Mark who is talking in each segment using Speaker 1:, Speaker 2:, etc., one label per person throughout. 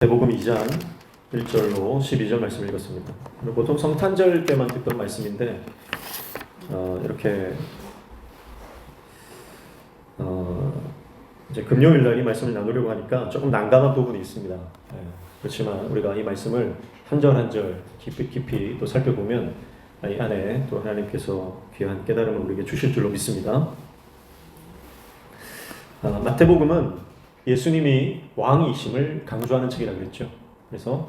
Speaker 1: 마태복음 2장 1절로 12절 말씀을 읽었습니다. 보통 성탄절 때만 듣던 말씀인데 이렇게 이제 금요일 날 이 말씀을 나누려고 하니까 조금 난감한 부분이 있습니다. 그렇지만 우리가 이 말씀을 한 절 한 절 깊이 또 살펴보면 이 안에 또 하나님께서 귀한 깨달음을 우리에게 주실 줄로 믿습니다. 마태복음은 예수님이 왕이심을 강조하는 책이라고 그랬죠. 그래서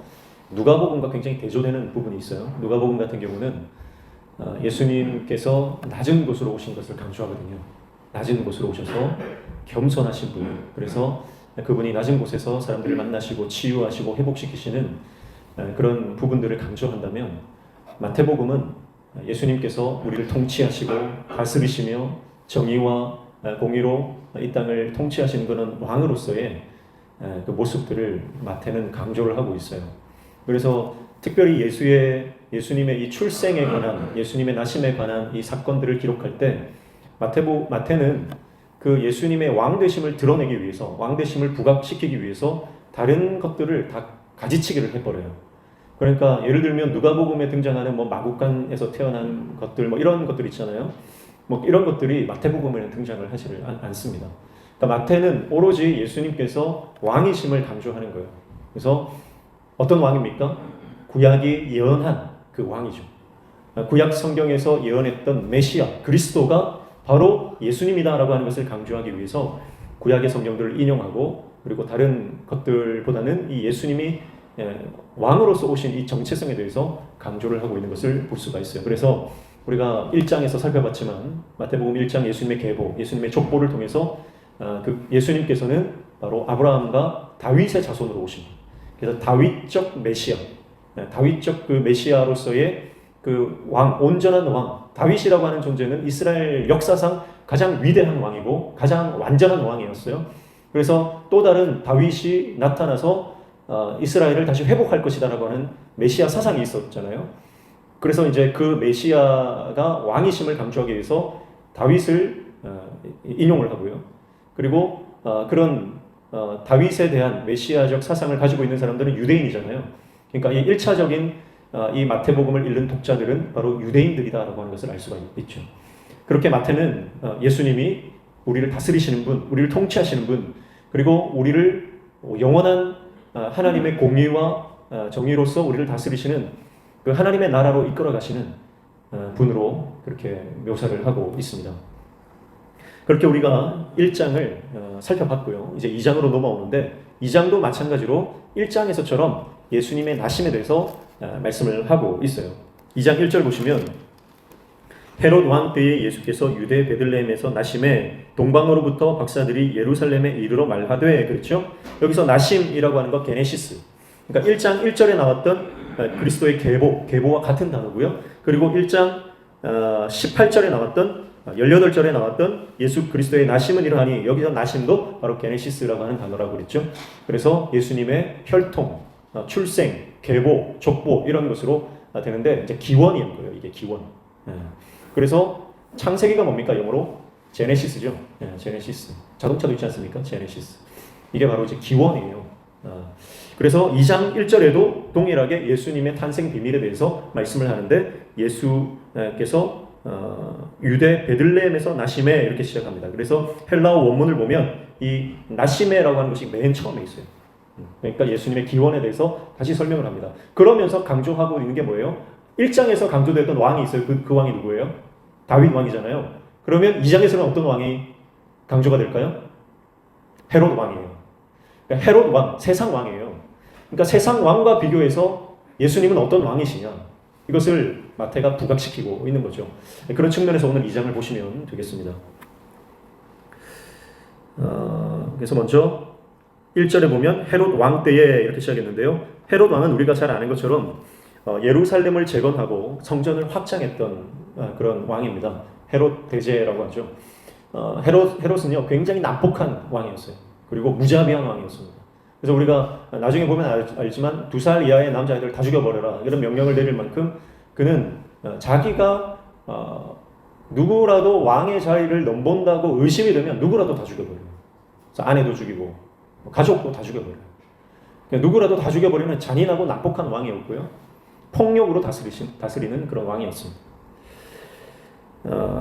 Speaker 1: 누가복음과 굉장히 대조되는 부분이 있어요. 누가복음 같은 경우는 예수님께서 낮은 곳으로 오신 것을 강조하거든요. 낮은 곳으로 오셔서 겸손하신 분. 그래서 그분이 낮은 곳에서 사람들을 만나시고 치유하시고 회복시키시는 그런 부분들을 강조한다면, 마태복음은 예수님께서 우리를 통치하시고 다스리시며 정의와 공의로 이 땅을 통치하시는 그런 왕으로서의 그 모습들을 마태는 강조를 하고 있어요. 그래서 특별히 예수님의 이 출생에 관한, 예수님의 나심에 관한 이 사건들을 기록할 때 마태는 그 예수님의 왕되심을 드러내기 위해서, 왕되심을 부각시키기 위해서 다른 것들을 다 가지치기를 해버려요. 그러니까 예를 들면 누가복음에 등장하는 마구간에서 태어난 것들 이런 것들 있잖아요. 이런 것들이 마태복음에는 등장을 하지를 않습니다. 그러니까 마태는 오로지 예수님께서 왕이심을 강조하는 거예요. 그래서 어떤 왕입니까? 구약이 예언한 그 왕이죠. 구약 성경에서 예언했던 메시아, 그리스도가 바로 예수님이다라고 하는 것을 강조하기 위해서 구약의 성경들을 인용하고, 그리고 다른 것들보다는 이 예수님이 왕으로서 오신 이 정체성에 대해서 강조를 하고 있는 것을 볼 수가 있어요. 그래서 우리가 1장에서 살펴봤지만 마태복음 1장 예수님의 계보, 예수님의 족보를 통해서 그 예수님께서는 바로 아브라함과 다윗의 자손으로 오신 분. 그래서 다윗적 메시아, 다윗적 그 메시아로서의 그 왕, 온전한 왕, 다윗이라고 하는 존재는 이스라엘 역사상 가장 위대한 왕이고 가장 완전한 왕이었어요. 그래서 또 다른 다윗이 나타나서 이스라엘을 다시 회복할 것이다라고 하는 메시아 사상이 있었잖아요. 그래서 이제 그 메시아가 왕이심을 강조하기 위해서 다윗을 인용을 하고요. 그리고 그런 다윗에 대한 메시아적 사상을 가지고 있는 사람들은 유대인이잖아요. 그러니까 이 1차적인 이 마태복음을 읽는 독자들은 바로 유대인들이다라고 하는 것을 알 수가 있죠. 그렇게 마태는 예수님이 우리를 다스리시는 분, 우리를 통치하시는 분, 그리고 우리를 영원한 하나님의 공의와 정의로서 우리를 다스리시는 그 하나님의 나라로 이끌어 가시는 분으로 그렇게 묘사를 하고 있습니다. 그렇게 우리가 1장을 살펴봤고요. 이제 2장으로 넘어오는데, 2장도 마찬가지로 1장에서처럼 예수님의 나심에 대해서 말씀을 하고 있어요. 2장 1절 보시면, 헤롯 왕 때에 예수께서 유대 베들레헴에서 나심에 동방으로부터 박사들이 예루살렘에 이르러 말하되, 그렇죠? 여기서 나심이라고 하는 거 게네시스. 그러니까 1장 1절에 나왔던 그리스도의 계보와 같은 단어고요. 그리고 1장 18절에 나왔던 18절에 나왔던 예수 그리스도의 나심은 이러하니, 여기서 나심도 바로 게네시스라고 하는 단어라고 그랬죠. 그래서 예수님의 혈통, 출생, 계보, 족보 이런 것으로 되는데, 이제 기원인 거예요. 이게 기원. 그래서 창세기가 뭡니까? 영어로 제네시스죠. 제네시스. 자동차도 있지 않습니까? 제네시스. 이게 바로 이제 기원이에요. 그래서 2장 1절에도 동일하게 예수님의 탄생 비밀에 대해서 말씀을 하는데, 예수께서 유대 베들레헴에서 나심에 이렇게 시작합니다. 그래서 헬라어 원문을 보면 이 나심에라고 하는 것이 맨 처음에 있어요. 그러니까 예수님의 기원에 대해서 다시 설명을 합니다. 그러면서 강조하고 있는 게 뭐예요? 1장에서 강조됐던 왕이 있어요. 그 왕이 누구예요? 다윗 왕이잖아요. 그러면 2장에서는 어떤 왕이 강조가 될까요? 헤롯 왕이에요. 그러니까 헤롯 왕, 세상 왕이에요. 그러니까 세상 왕과 비교해서 예수님은 어떤 왕이시냐, 이것을 마태가 부각시키고 있는 거죠. 그런 측면에서 오늘 2장을 보시면 되겠습니다. 그래서 먼저 1절에 보면 헤롯 왕 때에 이렇게 시작했는데요. 헤롯 왕은 우리가 잘 아는 것처럼 예루살렘을 재건하고 성전을 확장했던 그런 왕입니다. 헤롯 대제라고 하죠. 헤롯은요 굉장히 난폭한 왕이었어요. 그리고 무자비한 왕이었습니다. 그래서 우리가 나중에 보면 알지만 2살 이하의 남자애들 다 죽여버려라 이런 명령을 내릴 만큼 그는 자기가 누구라도 왕의 자리를 넘본다고 의심이 되면 누구라도 다 죽여버려요. 그래서 아내도 죽이고 가족도 다 죽여버려요. 누구라도 다 죽여버리는 잔인하고 난폭한 왕이었고요. 폭력으로 다스리는 그런 왕이었습니다.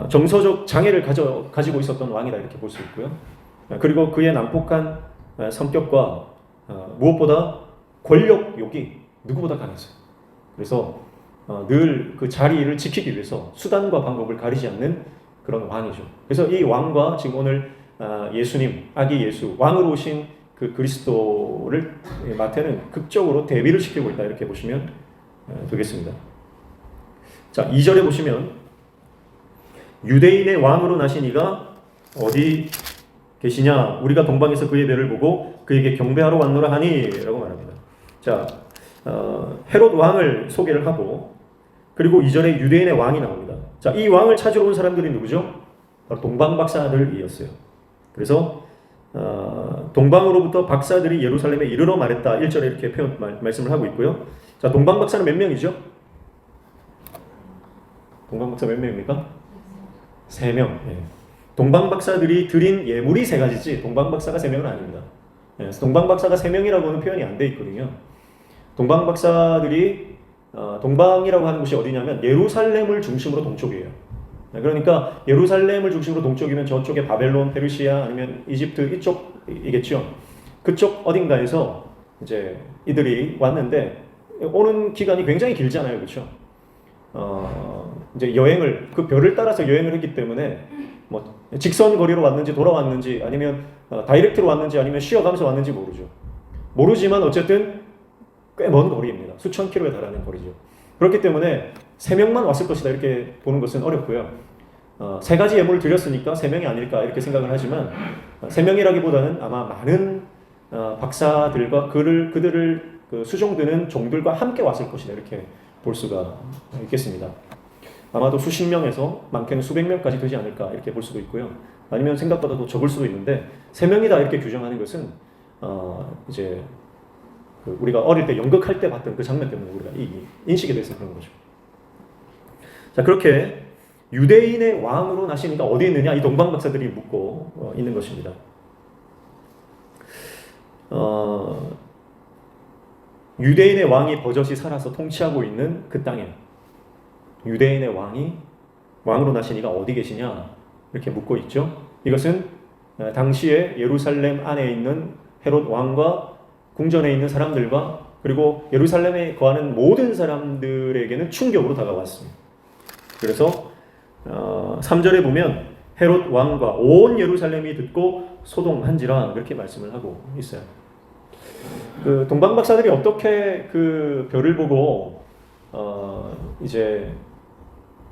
Speaker 1: 정서적 장애를 가지고 있었던 왕이다 이렇게 볼 수 있고요. 그리고 그의 난폭한 성격과 무엇보다 권력욕이 누구보다 강했어요. 그래서 늘 그 자리를 지키기 위해서 수단과 방법을 가리지 않는 그런 왕이죠. 그래서 이 왕과 지금 오늘 예수님, 아기 예수, 왕으로 오신 그 그리스도를 마태는 극적으로 대비를 시키고 있다 이렇게 보시면 되겠습니다. 자, 2절에 보시면 유대인의 왕으로 나신 이가 어디 계시냐? 우리가 동방에서 그의 배를 보고 그에게 경배하러 왔노라 하니 라고 말합니다. 자, 헤롯 왕을 소개를 하고 그리고 2절에 유대인의 왕이 나옵니다. 자, 이 왕을 찾으러 온 사람들이 누구죠? 바로 동방박사들이었어요. 그래서 동방으로부터 박사들이 예루살렘에 이르러 말했다. 1절에 이렇게 말씀을 하고 있고요. 자, 동방박사는 몇 명이죠? 동방박사 몇 명입니까? 3명. 예. 동방박사들이 드린 예물이 3가지지 동방박사가 3명은 아닙니다. 예, 동방박사가 3명이라고는 표현이 안 돼 있거든요. 동방박사들이 동방이라고 하는 곳이 어디냐면 예루살렘을 중심으로 동쪽이에요. 그러니까 예루살렘을 중심으로 동쪽이면 저쪽에 바벨론, 페르시아 아니면 이집트 이쪽이겠죠. 그쪽 어딘가에서 이제 이들이 왔는데 오는 기간이 굉장히 길잖아요, 그렇죠? 이제 여행을 그 별을 따라서 여행을 했기 때문에 뭐 직선 거리로 왔는지 돌아왔는지 아니면 다이렉트로 왔는지 아니면 쉬어가면서 왔는지 모르지만 어쨌든 꽤 먼 거리입니다. 수천 킬로에 달하는 거리죠. 그렇기 때문에 3명만 왔을 것이다 이렇게 보는 것은 어렵고요. 3가지 예물을 드렸으니까 3명이 아닐까 이렇게 생각을 하지만 3명이라기보다는 아마 많은 박사들과 그들을 수종드는 종들과 함께 왔을 것이다 이렇게 볼 수가 있겠습니다. 아마도 수십 명에서 많게는 수백 명까지 되지 않을까 이렇게 볼 수도 있고요. 아니면 생각보다 더 적을 수도 있는데 3명이다 이렇게 규정하는 것은 이제 우리가 어릴 때 연극할 때 봤던 그 장면 때문에 우리가 이 인식이 돼서 그런 거죠. 자, 그렇게 유대인의 왕으로 나시니까 어디 있느냐? 이 동방박사들이 묻고 있는 것입니다. 유대인의 왕이 버젓이 살아서 통치하고 있는 그 땅에 유대인의 왕이 왕으로 나시니가 어디 계시냐? 이렇게 묻고 있죠. 이것은 당시에 예루살렘 안에 있는 헤롯 왕과 궁전에 있는 사람들과 그리고 예루살렘에 거하는 모든 사람들에게는 충격으로 다가왔습니다. 그래서 3절에 보면 헤롯 왕과 온 예루살렘이 듣고 소동한지라 그렇게 말씀을 하고 있어요. 그 동방박사들이 어떻게 그 별을 보고 이제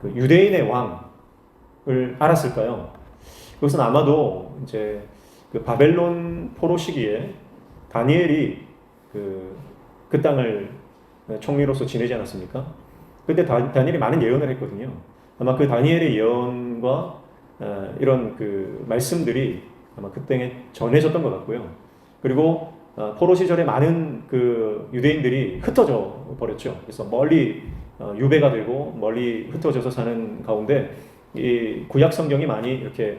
Speaker 1: 그 유대인의 왕을 알았을까요? 그것은 아마도 이제 그 바벨론 포로 시기에 다니엘이 그 땅을 총리로서 지내지 않았습니까? 그때 다니엘이 많은 예언을 했거든요. 아마 그 다니엘의 예언과 이런 그 말씀들이 아마 그때 전해졌던 것 같고요. 그리고 포로 시절에 많은 그 유대인들이 흩어져 버렸죠. 그래서 멀리 유배가 되고 멀리 흩어져서 사는 가운데 이 구약 성경이 많이 이렇게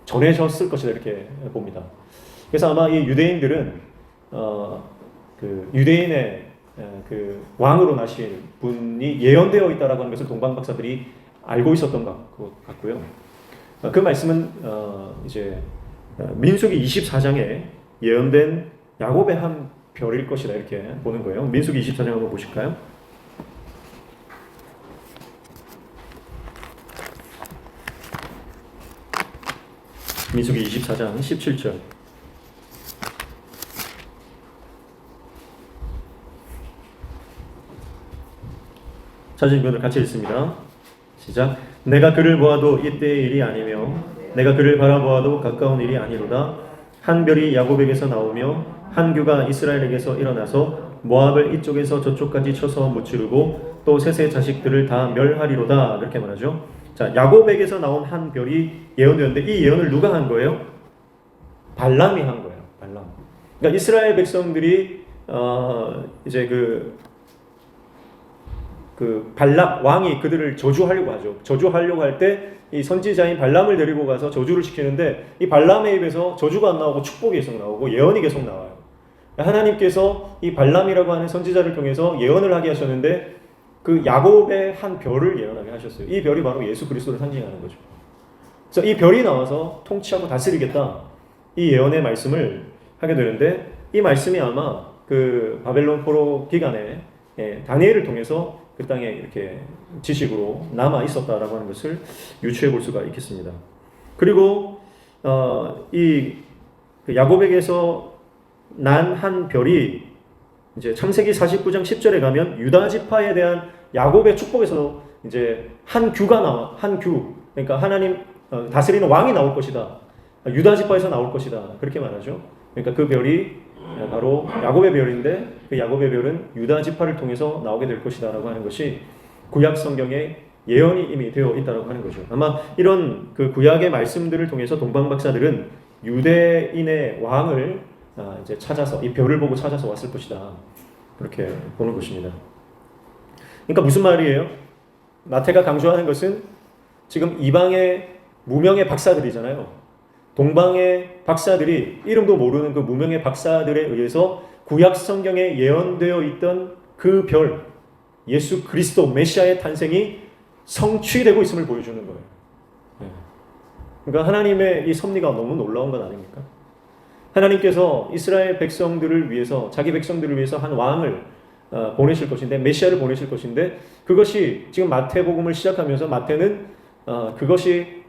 Speaker 1: 전해졌을 것이다 이렇게 봅니다. 그래서 아마 이 유대인들은 그 유대인의 그 왕으로 나실 분이 예언되어 있다라고 하는 것을 동방박사들이 알고 있었던 것 같고요. 그 말씀은 이제 민수기 24장에 예언된 야곱의 한 별일 것이다 이렇게 보는 거예요. 민수기 24장 한번 보실까요? 민수기 24장 17절. 찾으신 분들 같이 읽습니다. 시작. 내가 그를 보아도 이때의 일이 아니며 내가 그를 바라보아도 가까운 일이 아니로다. 한 별이 야곱에게서 나오며 한 규가 이스라엘에게서 일어나서 모압을 이쪽에서 저쪽까지 쳐서 무찌르고 또 셋의 자식들을 다 멸하리로다. 이렇게 말하죠. 자, 야곱에게서 나온 한 별이 예언되었는데 이 예언을 누가 한 거예요? 발람이 한 거예요. 발람. 그러니까 이스라엘 백성들이 이제 그 발람 왕이 그들을 저주하려고 하죠. 저주하려고 할 때 이 선지자인 발람을 데리고 가서 저주를 시키는데 이 발람의 입에서 저주가 안 나오고 축복이 계속 나오고 예언이 계속 나와요. 하나님께서 이 발람이라고 하는 선지자를 통해서 예언을 하게 하셨는데 그 야곱의 한 별을 예언하게 하셨어요. 이 별이 바로 예수 그리스도를 상징하는 거죠. 그래서 이 별이 나와서 통치하고 다스리겠다, 이 예언의 말씀을 하게 되는데, 이 말씀이 아마 그 바벨론 포로 기간에 다니엘을 통해서 그 땅에 이렇게 지식으로 남아 있었다라고 하는 것을 유추해 볼 수가 있겠습니다. 그리고 이 야곱에게서 난 한 별이 이제 창세기 49장 10절에 가면 유다 지파에 대한 야곱의 축복에서 이제 한 규가 나와, 한 규, 그러니까 하나님 다스리는 왕이 나올 것이다, 유다 지파에서 나올 것이다, 그렇게 말하죠. 그러니까 그 별이 바로 야곱의 별인데, 그 야곱의 별은 유다 지파를 통해서 나오게 될 것이다라고 하는 것이 구약 성경에 예언이 이미 되어 있다라고 하는 거죠. 아마 이런 그 구약의 말씀들을 통해서 동방 박사들은 유대인의 왕을 이제 찾아서, 이 별을 보고 찾아서 왔을 것이다, 그렇게 보는 것입니다. 그러니까 무슨 말이에요? 마태가 강조하는 것은 지금 이방의 무명의 박사들이잖아요. 동방의 박사들이, 이름도 모르는 그 무명의 박사들에 의해서 구약 성경에 예언되어 있던 그 별, 예수 그리스도 메시아의 탄생이 성취되고 있음을 보여주는 거예요. 그러니까 하나님의 이 섭리가 너무 놀라운 것 아닙니까? 하나님께서 이스라엘 백성들을 위해서, 자기 백성들을 위해서 한 왕을 보내실 것인데, 메시아를 보내실 것인데, 그것이 지금 마태복음을 시작하면서 마태는 그것이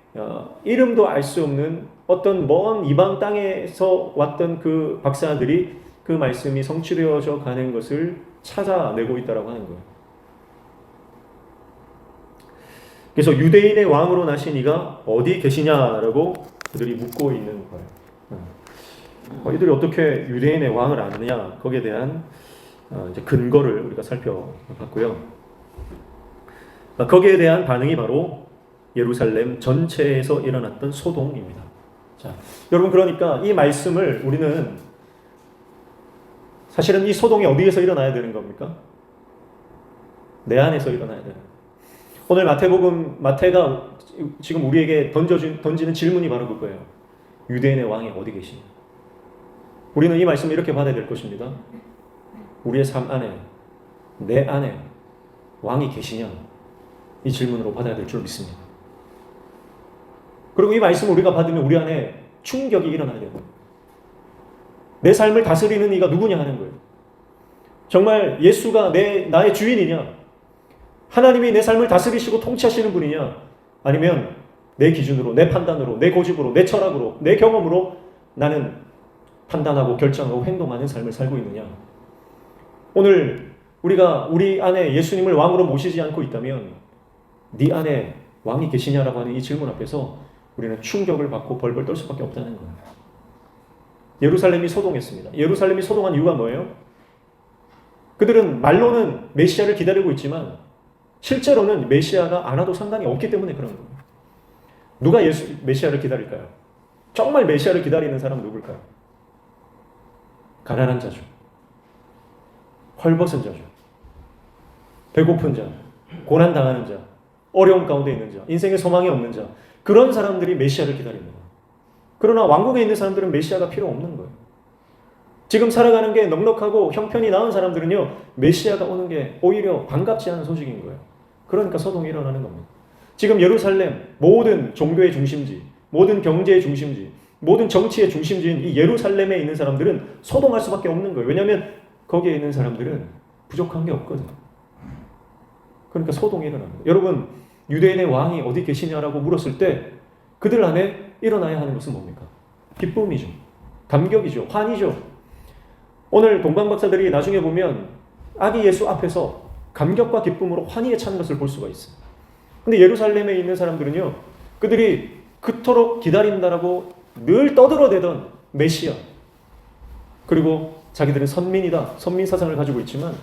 Speaker 1: 이름도 알 수 없는 어떤 먼 이방 땅에서 왔던 그 박사들이 그 말씀이 성취되어져 가는 것을 찾아내고 있다라고 하는 거예요. 그래서 유대인의 왕으로 나신 이가 어디 계시냐라고 그들이 묻고 있는 거예요. 이들이 어떻게 유대인의 왕을 아느냐, 거기에 대한 이제 근거를 우리가 살펴봤고요. 거기에 대한 반응이 바로 예루살렘 전체에서 일어났던 소동입니다. 자, 여러분, 그러니까 이 말씀을 우리는 사실은 이 소동이 어디에서 일어나야 되는 겁니까? 내 안에서 일어나야 되는 거예요. 오늘 마태가 지금 우리에게 던지는 질문이 바로 그거예요. 유대인의 왕이 어디 계시냐? 우리는 이 말씀을 이렇게 받아야 될 것입니다. 우리의 삶 안에, 내 안에 왕이 계시냐? 이 질문으로 받아야 될 줄 믿습니다. 그리고 이 말씀을 우리가 받으면 우리 안에 충격이 일어나야 돼요. 내 삶을 다스리는 이가 누구냐 하는 거예요. 정말 예수가 나의 주인이냐? 하나님이 내 삶을 다스리시고 통치하시는 분이냐? 아니면 내 기준으로, 내 판단으로, 내 고집으로, 내 철학으로, 내 경험으로 나는 판단하고 결정하고 행동하는 삶을 살고 있느냐? 오늘 우리가 우리 안에 예수님을 왕으로 모시지 않고 있다면 네 안에 왕이 계시냐라고 하는 이 질문 앞에서 우리는 충격을 받고 벌벌 떨 수밖에 없다는 거예요. 예루살렘이 소동했습니다. 예루살렘이 소동한 이유가 뭐예요? 그들은 말로는 메시아를 기다리고 있지만 실제로는 메시아가 안 와도 상관이 없기 때문에 그런 거예요. 누가 메시아를 기다릴까요? 정말 메시아를 기다리는 사람은 누굴까요? 가난한 자죠. 헐벗은 자죠. 배고픈 자, 고난당하는 자, 어려움 가운데 있는 자, 인생에 소망이 없는 자, 그런 사람들이 메시아를 기다립니다. 그러나 왕국에 있는 사람들은 메시아가 필요 없는 거예요. 지금 살아가는 게 넉넉하고 형편이 나은 사람들은요, 메시아가 오는 게 오히려 반갑지 않은 소식인 거예요. 그러니까 소동이 일어나는 겁니다. 지금 예루살렘, 모든 종교의 중심지, 모든 경제의 중심지, 모든 정치의 중심지인 이 예루살렘에 있는 사람들은 소동할 수밖에 없는 거예요. 왜냐하면 거기에 있는 사람들은 부족한 게 없거든요. 그러니까 소동이 일어나는 거예요. 여러분, 유대인의 왕이 어디 계시냐라고 물었을 때 그들 안에 일어나야 하는 것은 뭡니까? 기쁨이죠. 감격이죠. 환희죠. 오늘 동방박사들이 나중에 보면 아기 예수 앞에서 감격과 기쁨으로 환희에 찬 것을 볼 수가 있어요. 근데 예루살렘에 있는 사람들은요, 그들이 그토록 기다린다라고 늘 떠들어대던 메시아, 그리고 자기들은 선민이다, 선민 사상을 가지고 있지만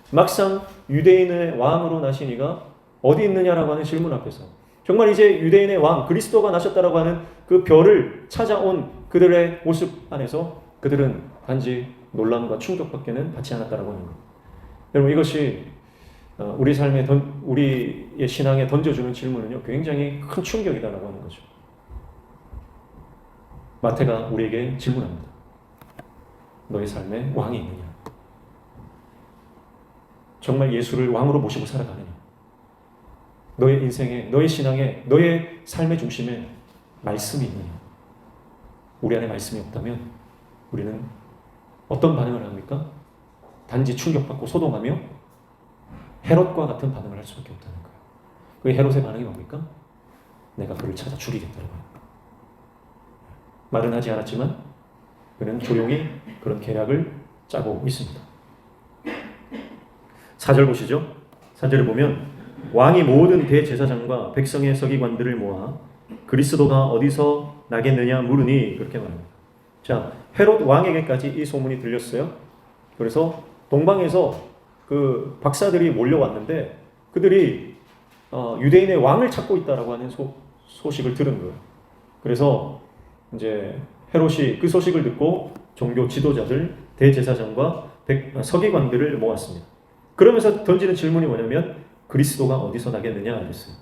Speaker 1: 막상 유대인의 왕으로 나신 이가 어디 있느냐라고 하는 질문 앞에서 정말 이제 유대인의 왕 그리스도가 나셨다라고 하는 그 별을 찾아온 그들의 모습 안에서 그들은 단지 놀람과 충격밖에는 받지 않았다라고 하는 것. 여러분, 이것이 우리 삶에 우리의 신앙에 던져주는 질문은요, 굉장히 큰 충격이다라고 하는 거죠. 마태가 우리에게 질문합니다. 너의 삶에 왕이 있느냐? 정말 예수를 왕으로 모시고 살아가느냐? 너의 인생에, 너의 신앙에, 너의 삶의 중심에 말씀이 있느냐? 우리 안에 말씀이 없다면 우리는 어떤 반응을 합니까? 단지 충격받고 소동하며 헤롯과 같은 반응을 할 수밖에 없다는 거예요. 그 헤롯의 반응이 뭡니까? 내가 그를 찾아 죽이겠다는 거예요. 말은 하지 않았지만 그는 조용히 그런 계략을 짜고 있습니다. 4절 보시죠. 4절을 보면 왕이 모든 대제사장과 백성의 서기관들을 모아 그리스도가 어디서 나겠느냐 물으니 그렇게 말합니다. 자, 헤롯 왕에게까지 이 소문이 들렸어요. 그래서 동방에서 그 박사들이 몰려왔는데 그들이 유대인의 왕을 찾고 있다라고 하는 소식을 들은 거예요. 그래서 이제 헤롯이 그 소식을 듣고 종교 지도자들, 대제사장과 서기관들을 모았습니다. 그러면서 던지는 질문이 뭐냐면 그리스도가 어디서 나겠느냐 그랬어요.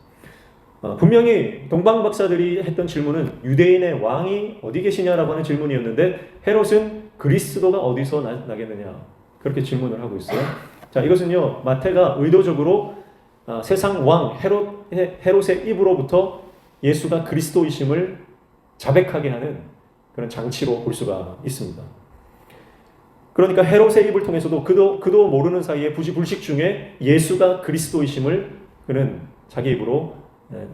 Speaker 1: 분명히 동방 박사들이 했던 질문은 유대인의 왕이 어디 계시냐라고 하는 질문이었는데 헤롯은 그리스도가 어디서 나겠느냐 그렇게 질문을 하고 있어요. 자, 이것은요 마태가 의도적으로 세상 왕 헤롯의 입으로부터 예수가 그리스도이심을 자백하게 하는 그런 장치로 볼 수가 있습니다. 그러니까 헤롯의 입을 통해서도 그도 모르는 사이에 부지불식 중에 예수가 그리스도이심을 그는 자기 입으로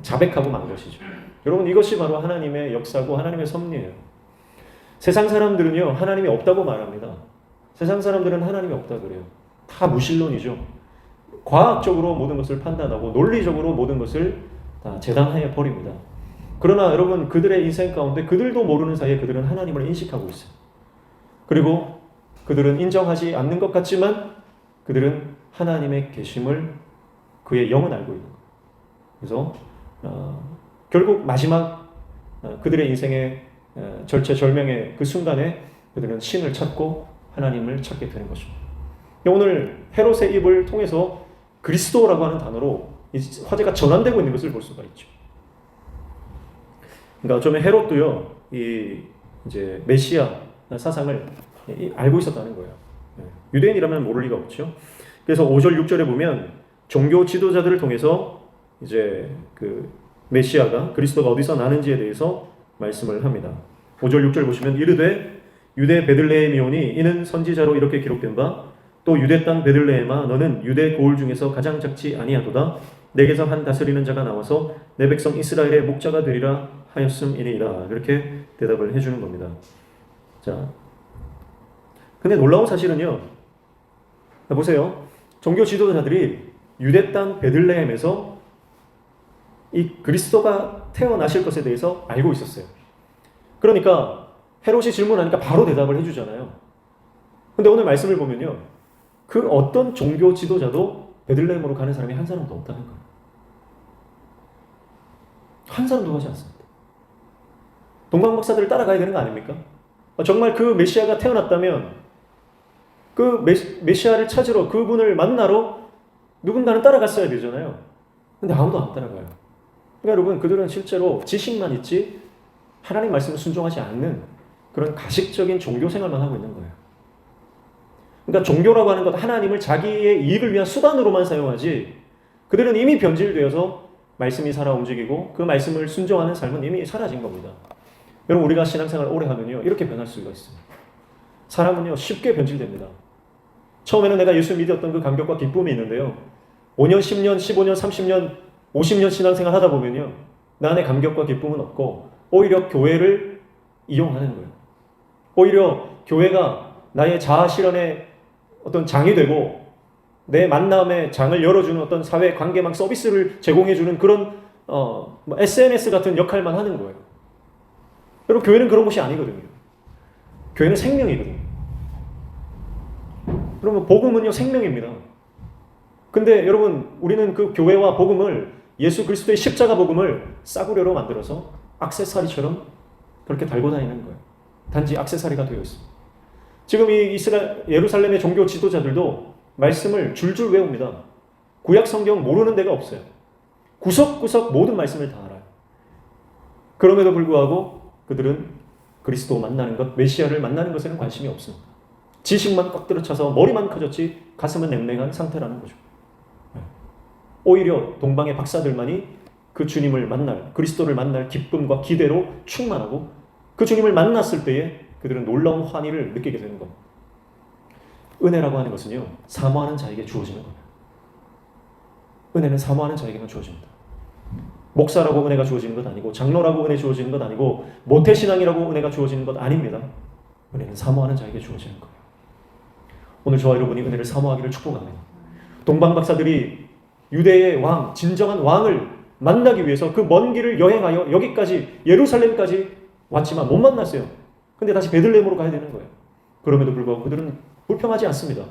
Speaker 1: 자백하고 만 것이죠. 여러분 이것이 바로 하나님의 역사고 하나님의 섭리예요. 세상 사람들은요 하나님이 없다고 말합니다. 세상 사람들은 하나님이 없다 그래요. 다 무신론이죠. 과학적으로 모든 것을 판단하고 논리적으로 모든 것을 다 재단하여 버립니다. 그러나 여러분 그들의 인생 가운데 그들도 모르는 사이에 그들은 하나님을 인식하고 있어요. 그리고 그들은 인정하지 않는 것 같지만 그들은 하나님의 계심을 그의 영은 알고 있는 거예요. 그래서 결국 마지막 그들의 인생의 절체절명의 그 순간에 그들은 신을 찾고 하나님을 찾게 되는 것입니다. 오늘 헤롯의 입을 통해서 그리스도라고 하는 단어로 화제가 전환되고 있는 것을 볼 수가 있죠. 그러니까 어쩌면 헤롯도요, 이제 메시아 사상을 알고 있었다는 거예요. 유대인이라면 모를 리가 없죠. 그래서 5절, 6절에 보면 종교 지도자들을 통해서 이제 그 메시아가 그리스도가 어디서 나는지에 대해서 말씀을 합니다. 5절, 6절 보시면 이르되 유대 베들레헴이오니 이는 선지자로 이렇게 기록된 바 또 유대 땅 베들레헴아 너는 유대 고을 중에서 가장 작지 아니하도다 내게서 한 다스리는 자가 나와서 내 백성 이스라엘의 목자가 되리라 하였음이니이다. 그렇게 대답을 해주는 겁니다. 자, 근데 놀라운 사실은요. 보세요. 종교 지도자들이 유대 땅 베들레헴에서 이 그리스도가 태어나실 것에 대해서 알고 있었어요. 그러니까 헤롯이 질문하니까 바로 대답을 해주잖아요. 근데 오늘 말씀을 보면요. 그 어떤 종교 지도자도 베들레헴으로 가는 사람이 한 사람도 없다는 거예요. 한 사람도 하지 않습니다. 동방 박사들을 따라가야 되는 거 아닙니까? 정말 그 메시아가 태어났다면 그 메시아를 찾으러 그분을 만나러 누군가는 따라갔어야 되잖아요. 근데 아무도 안 따라가요. 그러니까 여러분 그들은 실제로 지식만 있지 하나님 말씀을 순종하지 않는 그런 가식적인 종교 생활만 하고 있는 거예요. 그러니까 종교라고 하는 것 하나님을 자기의 이익을 위한 수단으로만 사용하지 그들은 이미 변질되어서 말씀이 살아 움직이고 그 말씀을 순종하는 삶은 이미 사라진 겁니다. 여러분 우리가 신앙생활 오래 하면요 이렇게 변할 수가 있습니다. 사람은요 쉽게 변질됩니다. 처음에는 내가 예수 믿었던 그 감격과 기쁨이 있는데요 5년, 10년, 15년, 30년, 50년 신앙생활 하다 보면요 나 안에 감격과 기쁨은 없고 오히려 교회를 이용하는 거예요. 오히려 교회가 나의 자아 실현의 어떤 장이 되고 내 만남의 장을 열어주는 어떤 사회 관계망 서비스를 제공해주는 그런 SNS 같은 역할만 하는 거예요. 여러분 교회는 그런 곳이 아니거든요. 교회는 생명이거든요. 그러면 복음은요 생명입니다. 근데 여러분 우리는 그 교회와 복음을 예수 그리스도의 십자가 복음을 싸구려로 만들어서 액세서리처럼 그렇게 달고 다니는 거예요. 단지 액세서리가 되어 있습니다. 지금 이 예루살렘의 종교 지도자들도 말씀을 줄줄 외웁니다. 구약 성경 모르는 데가 없어요. 구석구석 모든 말씀을 다 알아요. 그럼에도 불구하고 그들은 그리스도 만나는 것, 메시아를 만나는 것에는 관심이 없습니다. 지식만 꽉 들어차서 머리만 커졌지 가슴은 냉랭한 상태라는 거죠. 오히려 동방의 박사들만이 그 주님을 만날, 그리스도를 만날 기쁨과 기대로 충만하고 그 주님을 만났을 때에 그들은 놀라운 환희를 느끼게 되는 겁니다. 은혜라고 하는 것은요, 사모하는 자에게 주어지는 겁니다. 은혜는 사모하는 자에게만 주어집니다. 목사라고 은혜가 주어지는 것 아니고, 장로라고 은혜 주어지는 것 아니고, 모태신앙이라고 은혜가 주어지는 것 아닙니다. 은혜는 사모하는 자에게 주어지는 거예요. 오늘 저와 여러분이 은혜를 사모하기를 축복합니다. 동방박사들이 유대의 왕, 진정한 왕을 만나기 위해서 그 먼 길을 여행하여 여기까지 예루살렘까지 왔지만 못 만났어요. 근데 다시 베들레헴으로 가야 되는 거예요. 그럼에도 불구하고 그들은 불평하지 않습니다.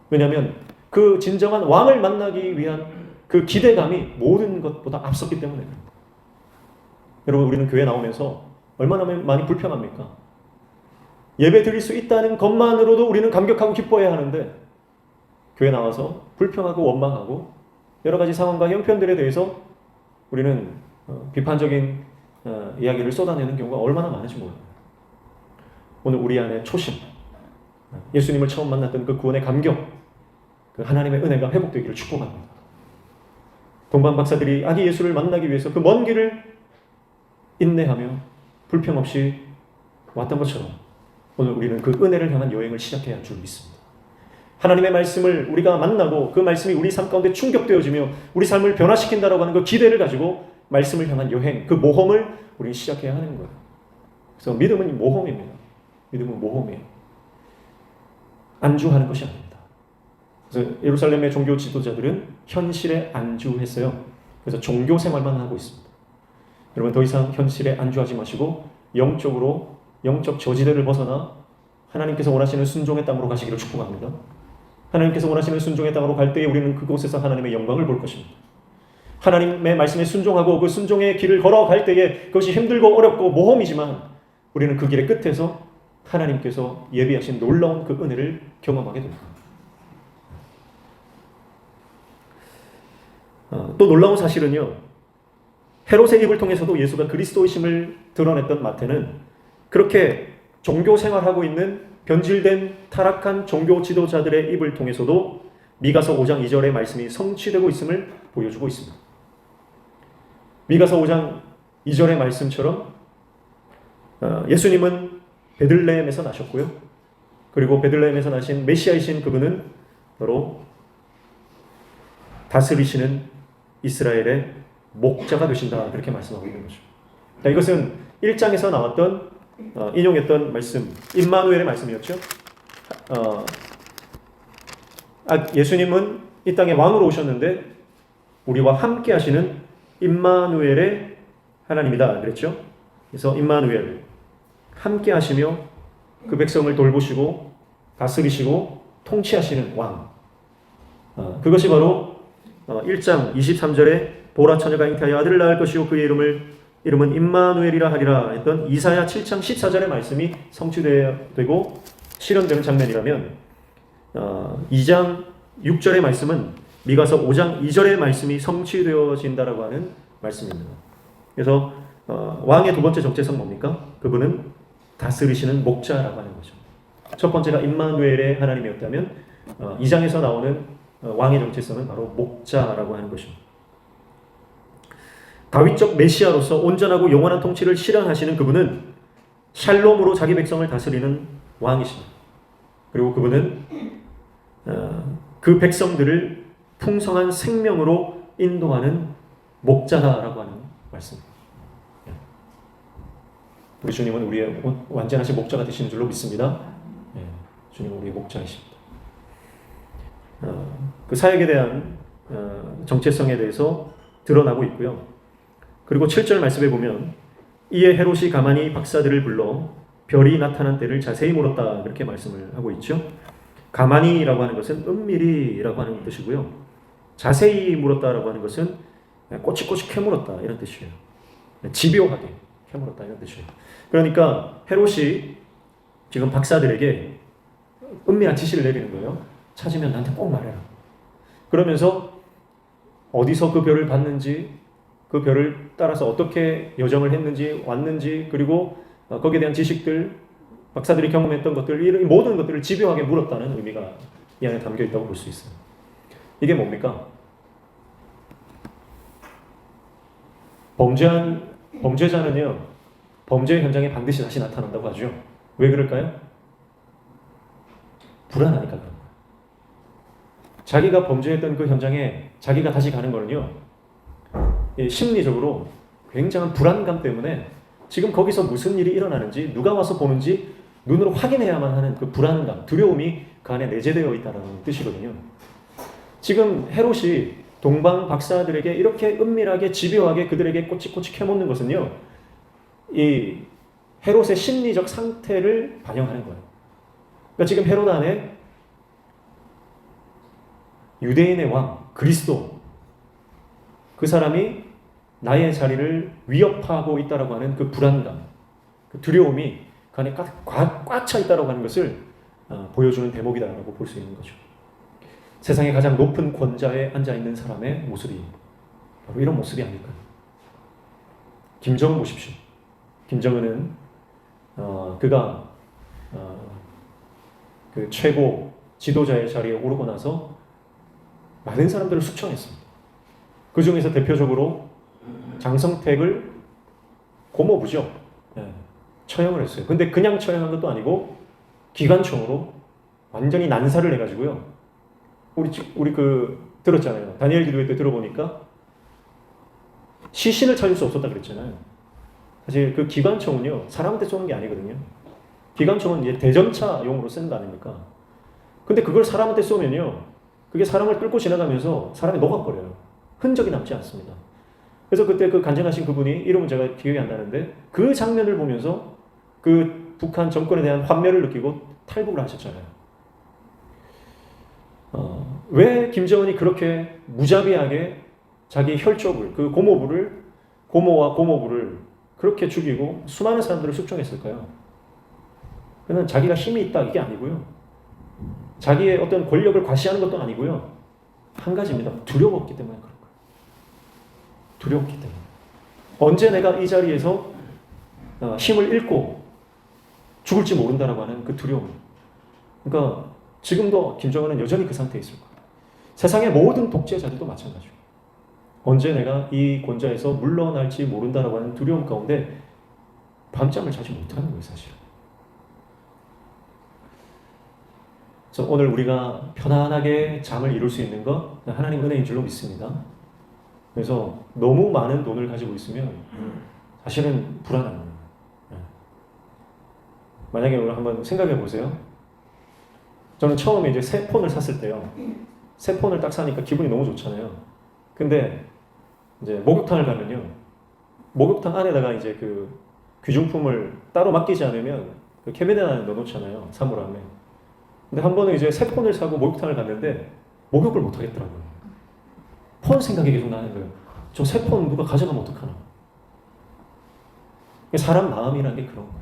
Speaker 1: 왜냐하면 그 진정한 왕을 만나기 위한 그 기대감이 모든 것보다 앞섰기 때문에. 여러분, 우리는 교회 나오면서 얼마나 많이 불평합니까? 예배 드릴 수 있다는 것만으로도 우리는 감격하고 기뻐해야 하는데, 교회 나와서 불평하고 원망하고 여러 가지 상황과 형편들에 대해서 우리는 비판적인 이야기를 쏟아내는 경우가 얼마나 많은지 몰라요. 오늘 우리 안에 초심, 예수님을 처음 만났던 그 구원의 감격, 그 하나님의 은혜가 회복되기를 축복합니다. 동방 박사들이 아기 예수를 만나기 위해서 그 먼 길을 인내하며 불평 없이 왔던 것처럼 오늘 우리는 그 은혜를 향한 여행을 시작해야 할 줄 믿습니다. 하나님의 말씀을 우리가 만나고 그 말씀이 우리 삶 가운데 충격되어지며 우리 삶을 변화시킨다라고 하는 그 기대를 가지고 말씀을 향한 여행, 그 모험을 우리는 시작해야 하는 거예요. 그래서 믿음은 모험입니다. 믿음은 모험이에요. 안주하는 것이 아닙니다. 그래서 예루살렘의 종교 지도자들은 현실에 안주했어요. 그래서 종교 생활만 하고 있습니다. 여러분, 더 이상 현실에 안주하지 마시고 영적으로, 영적 저지대를 벗어나 하나님께서 원하시는 순종의 땅으로 가시기를 축복합니다. 하나님께서 원하시는 순종의 땅으로 갈 때에 우리는 그곳에서 하나님의 영광을 볼 것입니다. 하나님의 말씀에 순종하고 그 순종의 길을 걸어갈 때에 그것이 힘들고 어렵고 모험이지만 우리는 그 길의 끝에서 하나님께서 예비하신 놀라운 그 은혜를 경험하게 됩니다. 또 놀라운 사실은요, 헤롯의 입을 통해서도 예수가 그리스도이심을 드러냈던 마태는 그렇게 종교 생활하고 있는 변질된 타락한 종교 지도자들의 입을 통해서도 미가서 5장 2절의 말씀이 성취되고 있음을 보여주고 있습니다. 미가서 5장 2절의 말씀처럼 예수님은 베들레헴에서 나셨고요. 그리고 베들레헴에서 나신 메시아이신 그분은 바로 다스리시는 이스라엘의 목자가 되신다, 그렇게 말씀하고 있는 거죠. 자, 이것은 1장에서 나왔던 인용했던 말씀, 임마누엘의 말씀이었죠. 예수님은 이 땅에 왕으로 오셨는데 우리와 함께 하시는 임마누엘의 하나님이다 그랬죠. 그래서 임마누엘, 함께 하시며 그 백성을 돌보시고 다스리시고 통치하시는 왕, 그것이 바로 1장 23절에 보라 처녀가 잉태하여 아들을 낳을 것이요 그의 이름은 임마누엘이라 하리라 했던 이사야 7장 14절의 말씀이 성취되고 실현되는 장면이라면 2장 6절의 말씀은 미가서 5장 2절의 말씀이 성취되어진다라고 하는 말씀입니다. 그래서 왕의 두 번째 정체성 뭡니까? 그분은 다스리시는 목자라고 하는 거죠. 첫 번째가 임마누엘의 하나님이었다면 2장에서 나오는 왕의 정체성은 바로 목자라고 하는 것입니다. 다윗적 메시아로서 온전하고 영원한 통치를 실현하시는 그분은 샬롬으로 자기 백성을 다스리는 왕이십니다. 그리고 그분은 그 백성들을 풍성한 생명으로 인도하는 목자다라고 하는 말씀입니다. 우리 주님은 우리의 완전하신 목자가 되시는 줄로 믿습니다. 주님은 우리의 목자이십니다. 그 사역에 대한 정체성에 대해서 드러나고 있고요. 그리고 7절 말씀에 보면 이에 헤롯이 가만히 박사들을 불러 별이 나타난 때를 자세히 물었다, 그렇게 말씀을 하고 있죠. 가만히라고 하는 것은 은밀히라고 하는 뜻이고요. 자세히 물었다라고 하는 것은 꼬치꼬치 캐물었다, 이런 뜻이에요. 집요하게 캐물었다, 이런 뜻이에요. 그러니까 헤롯이 지금 박사들에게 은밀한 지시를 내리는 거예요. 찾으면 나한테 꼭 말해라. 그러면서 어디서 그 별을 봤는지, 그 별을 따라서 어떻게 여정을 했는지, 왔는지, 그리고 거기에 대한 지식들 박사들이 경험했던 것들, 이 모든 것들을 집요하게 물었다는 의미가 이 안에 담겨 있다고 볼 수 있어요. 이게 뭡니까? 범죄자는요, 범죄 현장에 반드시 다시 나타난다고 하죠. 왜 그럴까요? 불안하니까 그런 거예요. 자기가 범죄했던 그 현장에 자기가 다시 가는 거는요, 심리적으로 굉장한 불안감 때문에 지금 거기서 무슨 일이 일어나는지, 누가 와서 보는지 눈으로 확인해야만 하는 그 불안감, 두려움이 그 안에 내재되어 있다는 뜻이거든요. 지금 헤롯이 동방 박사들에게 이렇게 은밀하게 집요하게 그들에게 꼬치꼬치 캐묻는 것은요, 이 헤롯의 심리적 상태를 반영하는 거예요. 그러니까 지금 헤롯 안에 유대인의 왕 그리스도, 그 사람이 나의 자리를 위협하고 있다라고 하는 그 불안감, 그 두려움이 그 안에 꽉 차 있다라고 하는 것을 보여주는 대목이다라고 볼 수 있는 거죠. 세상의 가장 높은 권좌에 앉아 있는 사람의 모습이 바로 이런 모습이 아닐까요? 김정은 보십시오. 김정은은 그가 그 최고 지도자의 자리에 오르고 나서 많은 사람들을 숙청했습니다. 그 중에서 대표적으로 장성택을 고모부죠. 처형을 했어요. 근데 그냥 처형한 것도 아니고 기관총으로 완전히 난사를 해가지고요. 우리 들었잖아요. 다니엘 기도회 때 들어보니까 시신을 찾을 수 없었다 그랬잖아요. 사실 그 기관총은요, 사람한테 쏘는 게 아니거든요. 기관총은 이제 대전차용으로 쓰는 거 아닙니까? 근데 그걸 사람한테 쏘면요, 그게 사람을 뚫고 지나가면서 사람이 녹아버려요. 흔적이 남지 않습니다. 그래서 그때 그 간증하신 그분이, 이름은 제가 기억이 안 나는데, 그 장면을 보면서 그 북한 정권에 대한 환멸을 느끼고 탈북을 하셨잖아요. 왜 김정은이 그렇게 무자비하게 자기 혈족을, 그 고모와 고모부를 그렇게 죽이고 수많은 사람들을 숙청했을까요? 그는 자기가 힘이 있다 이게 아니고요. 자기의 어떤 권력을 과시하는 것도 아니고요. 한 가지입니다. 두려웠기 때문에 그런 거예요. 두려웠기 때문에. 언제 내가 이 자리에서 힘을 잃고 죽을지 모른다라고 하는 그 두려움. 그러니까 지금도 김정은은 여전히 그 상태에 있을 거예요. 세상의 모든 독재자들도 마찬가지예요. 언제 내가 이 권좌에서 물러날지 모른다라고 하는 두려움 가운데 밤잠을 자지 못하는 거예요, 사실. 그래서 오늘 우리가 편안하게 잠을 이룰 수 있는 것, 하나님 은혜인 줄로 믿습니다. 그래서 너무 많은 돈을 가지고 있으면 사실은 불안한 거예요. 만약에 오늘 한번 생각해 보세요. 저는 처음에 이제 새 폰을 샀을 때요, 새 폰을 딱 사니까 기분이 너무 좋잖아요. 근데 이제 목욕탕을 가면요, 목욕탕 안에다가 이제 그 귀중품을 따로 맡기지 않으면 그 캐비넷 안에 넣어놓잖아요, 사물함에. 근데 한 번은 이제 새 폰을 사고 목욕탕을 갔는데 목욕을 못 하겠더라고요. 폰 생각이 계속 나는 거예요. 저 새 폰 누가 가져가면 어떡하나. 사람 마음이라는 게 그런 거예요.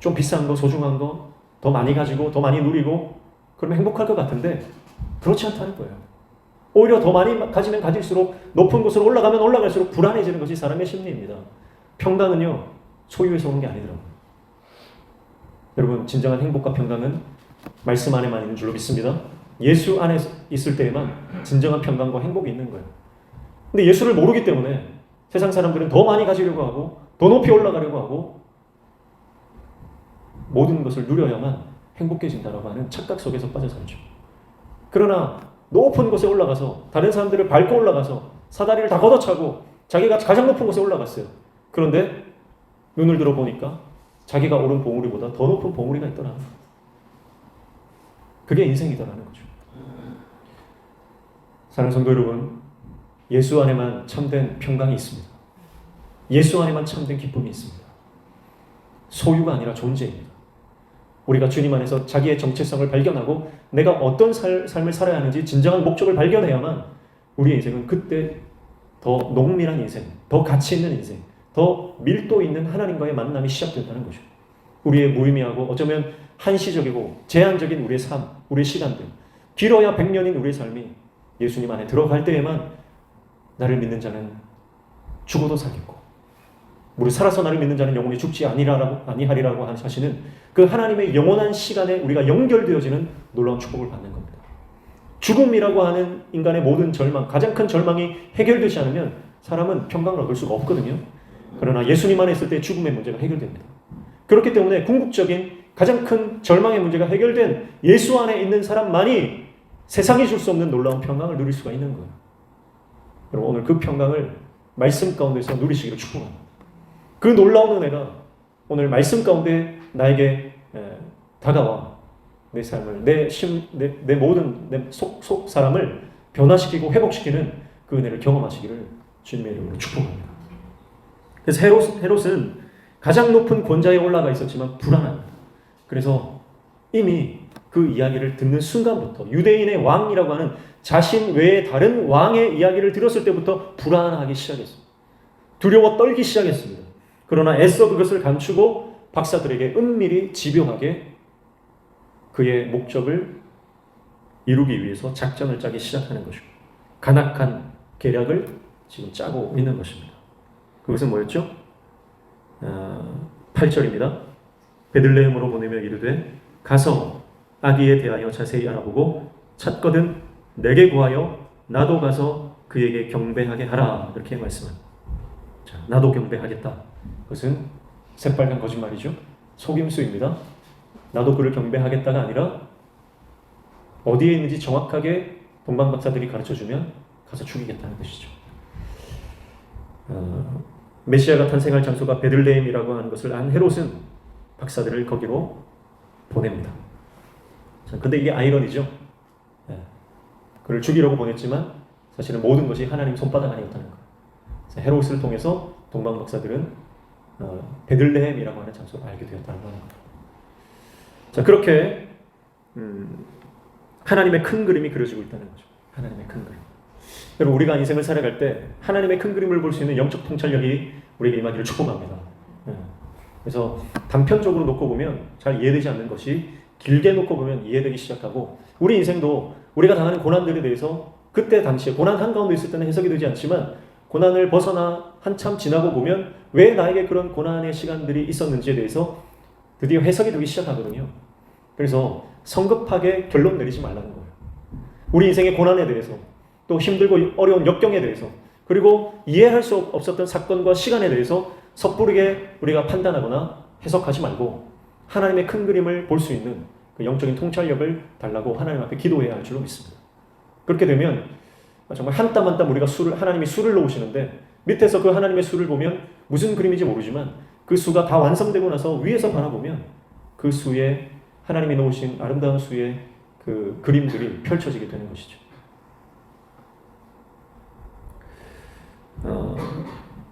Speaker 1: 좀 비싼 거, 소중한 거 더 많이 가지고 더 많이 누리고 그러면 행복할 것 같은데 그렇지 않다는 거예요. 오히려 더 많이 가지면 가질수록, 높은 곳으로 올라가면 올라갈수록 불안해지는 것이 사람의 심리입니다. 평강은요, 소유에서 오는 게 아니더라고요. 여러분, 진정한 행복과 평강은 말씀 안에만 있는 줄로 믿습니다. 예수 안에 있을 때에만 진정한 평강과 행복이 있는 거예요. 근데 예수를 모르기 때문에 세상 사람들은 더 많이 가지려고 하고 더 높이 올라가려고 하고 모든 것을 누려야만 행복해진다라고 하는 착각 속에서 빠져 살죠. 그러나 높은 곳에 올라가서 다른 사람들을 밟고 올라가서 사다리를 다 걷어차고 자기가 가장 높은 곳에 올라갔어요. 그런데 눈을 들어보니까 자기가 오른 봉우리보다 더 높은 봉우리가 있더라. 그게 인생이더라는 거죠. 사랑하는 성도 여러분, 예수 안에만 참된 평강이 있습니다. 예수 안에만 참된 기쁨이 있습니다. 소유가 아니라 존재입니다. 우리가 주님 안에서 자기의 정체성을 발견하고 내가 어떤 삶을 살아야 하는지 진정한 목적을 발견해야만 우리의 인생은 그때 더 농밀한 인생, 더 가치 있는 인생, 더 밀도 있는 하나님과의 만남이 시작된다는 거죠. 우리의 무의미하고 어쩌면 한시적이고 제한적인 우리의 삶, 우리의 시간들, 길어야 100년인 우리의 삶이 예수님 안에 들어갈 때에만 나를 믿는 자는 죽어도 살겠고 우리 살아서 나를 믿는 자는 영원히 죽지 아니하리라고 하시는 그 하나님의 영원한 시간에 우리가 연결되어지는 놀라운 축복을 받는 겁니다. 죽음이라고 하는 인간의 모든 절망, 가장 큰 절망이 해결되지 않으면 사람은 평강을 얻을 수가 없거든요. 그러나 예수님 안에 있을 때 죽음의 문제가 해결됩니다. 그렇기 때문에 궁극적인 가장 큰 절망의 문제가 해결된 예수 안에 있는 사람만이 세상이 줄 수 없는 놀라운 평강을 누릴 수가 있는 거예요. 여러분, 오늘 그 평강을 말씀 가운데서 누리시기를 축복합니다. 그 놀라운 은혜가 오늘 말씀 가운데 나에게 다가와 내 삶을, 내 모든 내 속 사람을 변화시키고 회복시키는 그 은혜를 경험하시기를 주님의 이름으로 축복합니다. 그래서 헤롯은 가장 높은 권좌에 올라가 있었지만 불안합니다. 그래서 이미 그 이야기를 듣는 순간부터 유대인의 왕이라고 하는 자신 외에 다른 왕의 이야기를 들었을 때부터 불안하기 시작했습니다. 두려워 떨기 시작했습니다. 그러나 애써 그것을 감추고 박사들에게 은밀히 집요하게 그의 목적을 이루기 위해서 작전을 짜기 시작하는 것입니다. 간악한 계략을 지금 짜고 있는 것입니다. 그것은 뭐였죠? 8절입니다. 베들레헴으로 보내며 이르되 가서 아기에 대하여 자세히 알아보고 찾거든 내게 구하여 나도 가서 그에게 경배하게 하라. 이렇게 말씀합니다. 자, 나도 경배하겠다. 그것은 새빨간 거짓말이죠. 속임수입니다. 나도 그를 경배하겠다가 아니라 어디에 있는지 정확하게 동방박사들이 가르쳐주면 가서 죽이겠다는 것이죠. 메시아가 탄생할 장소가 베들레헴이라고 하는 것을 안 헤롯은 박사들을 거기로 보냅니다. 근데 이게 아이러니죠. 그를 죽이려고 보냈지만 사실은 모든 것이 하나님 손바닥 아니었다는 거예요. 헤롯을 통해서 동방박사들은 베들레헴이라고 하는 장소를 알게 되었다는 거예요. 자, 그렇게 하나님의 큰 그림이 그려지고 있다는 거죠. 하나님의 큰 그림. 여러분, 우리가 인생을 살아갈 때 하나님의 큰 그림을 볼 수 있는 영적 통찰력이 우리에게 임하기를 축복합니다. 그래서 단편적으로 놓고 보면 잘 이해되지 않는 것이 길게 놓고 보면 이해되기 시작하고, 우리 인생도 우리가 당하는 고난들에 대해서 그때 당시에 고난 한가운데 있을 때는 해석이 되지 않지만 고난을 벗어나 한참 지나고 보면 왜 나에게 그런 고난의 시간들이 있었는지에 대해서 드디어 해석이 되기 시작하거든요. 그래서 성급하게 결론 내리지 말라는 거예요. 우리 인생의 고난에 대해서, 또 힘들고 어려운 역경에 대해서, 그리고 이해할 수 없었던 사건과 시간에 대해서 섣부르게 우리가 판단하거나 해석하지 말고 하나님의 큰 그림을 볼 수 있는 그 영적인 통찰력을 달라고 하나님 앞에 기도해야 할 줄로 믿습니다. 그렇게 되면 정말 한 땀 한 땀 우리가 하나님이 수를 놓으시는데 밑에서 그 하나님의 수를 보면 무슨 그림인지 모르지만 그 수가 다 완성되고 나서 위에서 바라보면 그 수에 하나님이 놓으신 아름다운 수의 그 그림들이 펼쳐지게 되는 것이죠.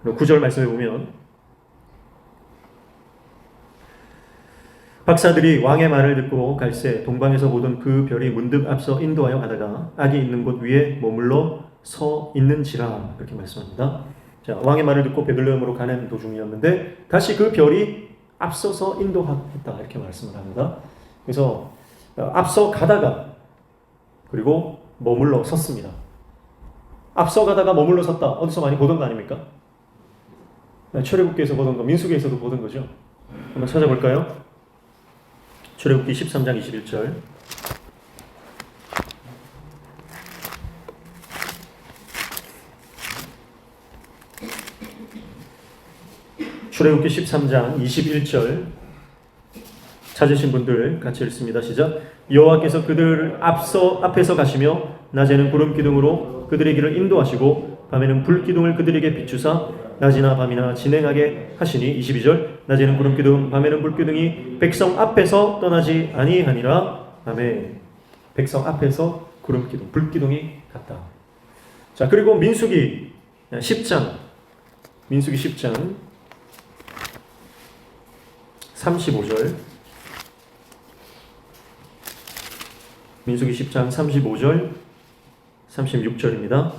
Speaker 1: 9절 말씀에 보면 박사들이 왕의 말을 듣고 갈새 동방에서 보던 그 별이 문득 앞서 인도하여 가다가 악이 있는 곳 위에 머물러 서 있는지라, 그렇게 말씀합니다. 자, 왕의 말을 듣고 베들레헴으로 가는 도중이었는데 다시 그 별이 앞서서 인도했다, 이렇게 말씀을 합니다. 그래서 앞서 가다가 그리고 머물러 섰습니다. 앞서 가다가 머물러 섰다, 어디서 많이 보던 거 아닙니까? 출애굽기에서 보던 거, 민수기에서도 보던 거죠. 한번 찾아볼까요? 출애굽기 13장 21절. 출애굽기 13장 21절 찾으신 분들 같이 읽습니다. 시작. 여호와께서 그들 앞에서 가시며 낮에는 구름 기둥으로 그들의 길을 인도하시고 밤에는 불 기둥을 그들에게 비추사 낮이나 밤이나 진행하게 하시니 22절. 낮에는 구름 기둥 밤에는 불 기둥이 백성 앞에서 떠나지 아니하니라. 아멘. 백성 앞에서 구름 기둥 불 기둥이 갔다. 자, 그리고 민수기 10장 35절. 민수기 10장 35절 36절입니다.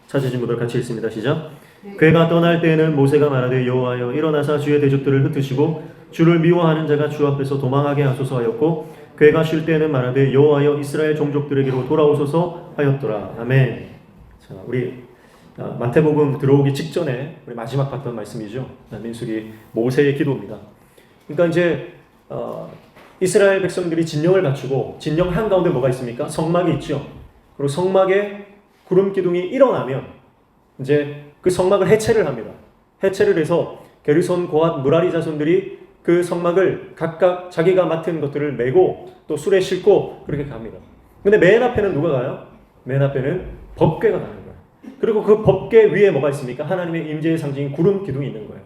Speaker 1: 찾으신 분들 같이 읽습니다. 시작. 그가 떠날 때에는 모세가 말하되 여호와여 일어나사 주의 대적들을 흩으시고 주를 미워하는 자가 주 앞에서 도망하게 하소서 하였고, 그가 쉴 때에는 말하되 여호와여 이스라엘 종족들에게로 돌아오소서 하였더라. 아멘. 자, 우리 마태복음 들어오기 직전에 우리 마지막 봤던 말씀이죠. 민수기 모세의 기도입니다. 그러니까 이제 이스라엘 백성들이 진영을 갖추고 진영 한가운데 뭐가 있습니까? 성막이 있죠. 그리고 성막에 구름 기둥이 일어나면 이제 그 성막을 해체를 합니다. 해체를 해서 게르손, 고핫, 무라리 자손들이 그 성막을 각각 자기가 맡은 것들을 메고 또 술에 싣고 그렇게 갑니다. 근데 맨 앞에는 누가 가요? 맨 앞에는 법궤가 가는 거예요. 그리고 그 법궤 위에 뭐가 있습니까? 하나님의 임재의 상징인 구름 기둥이 있는 거예요.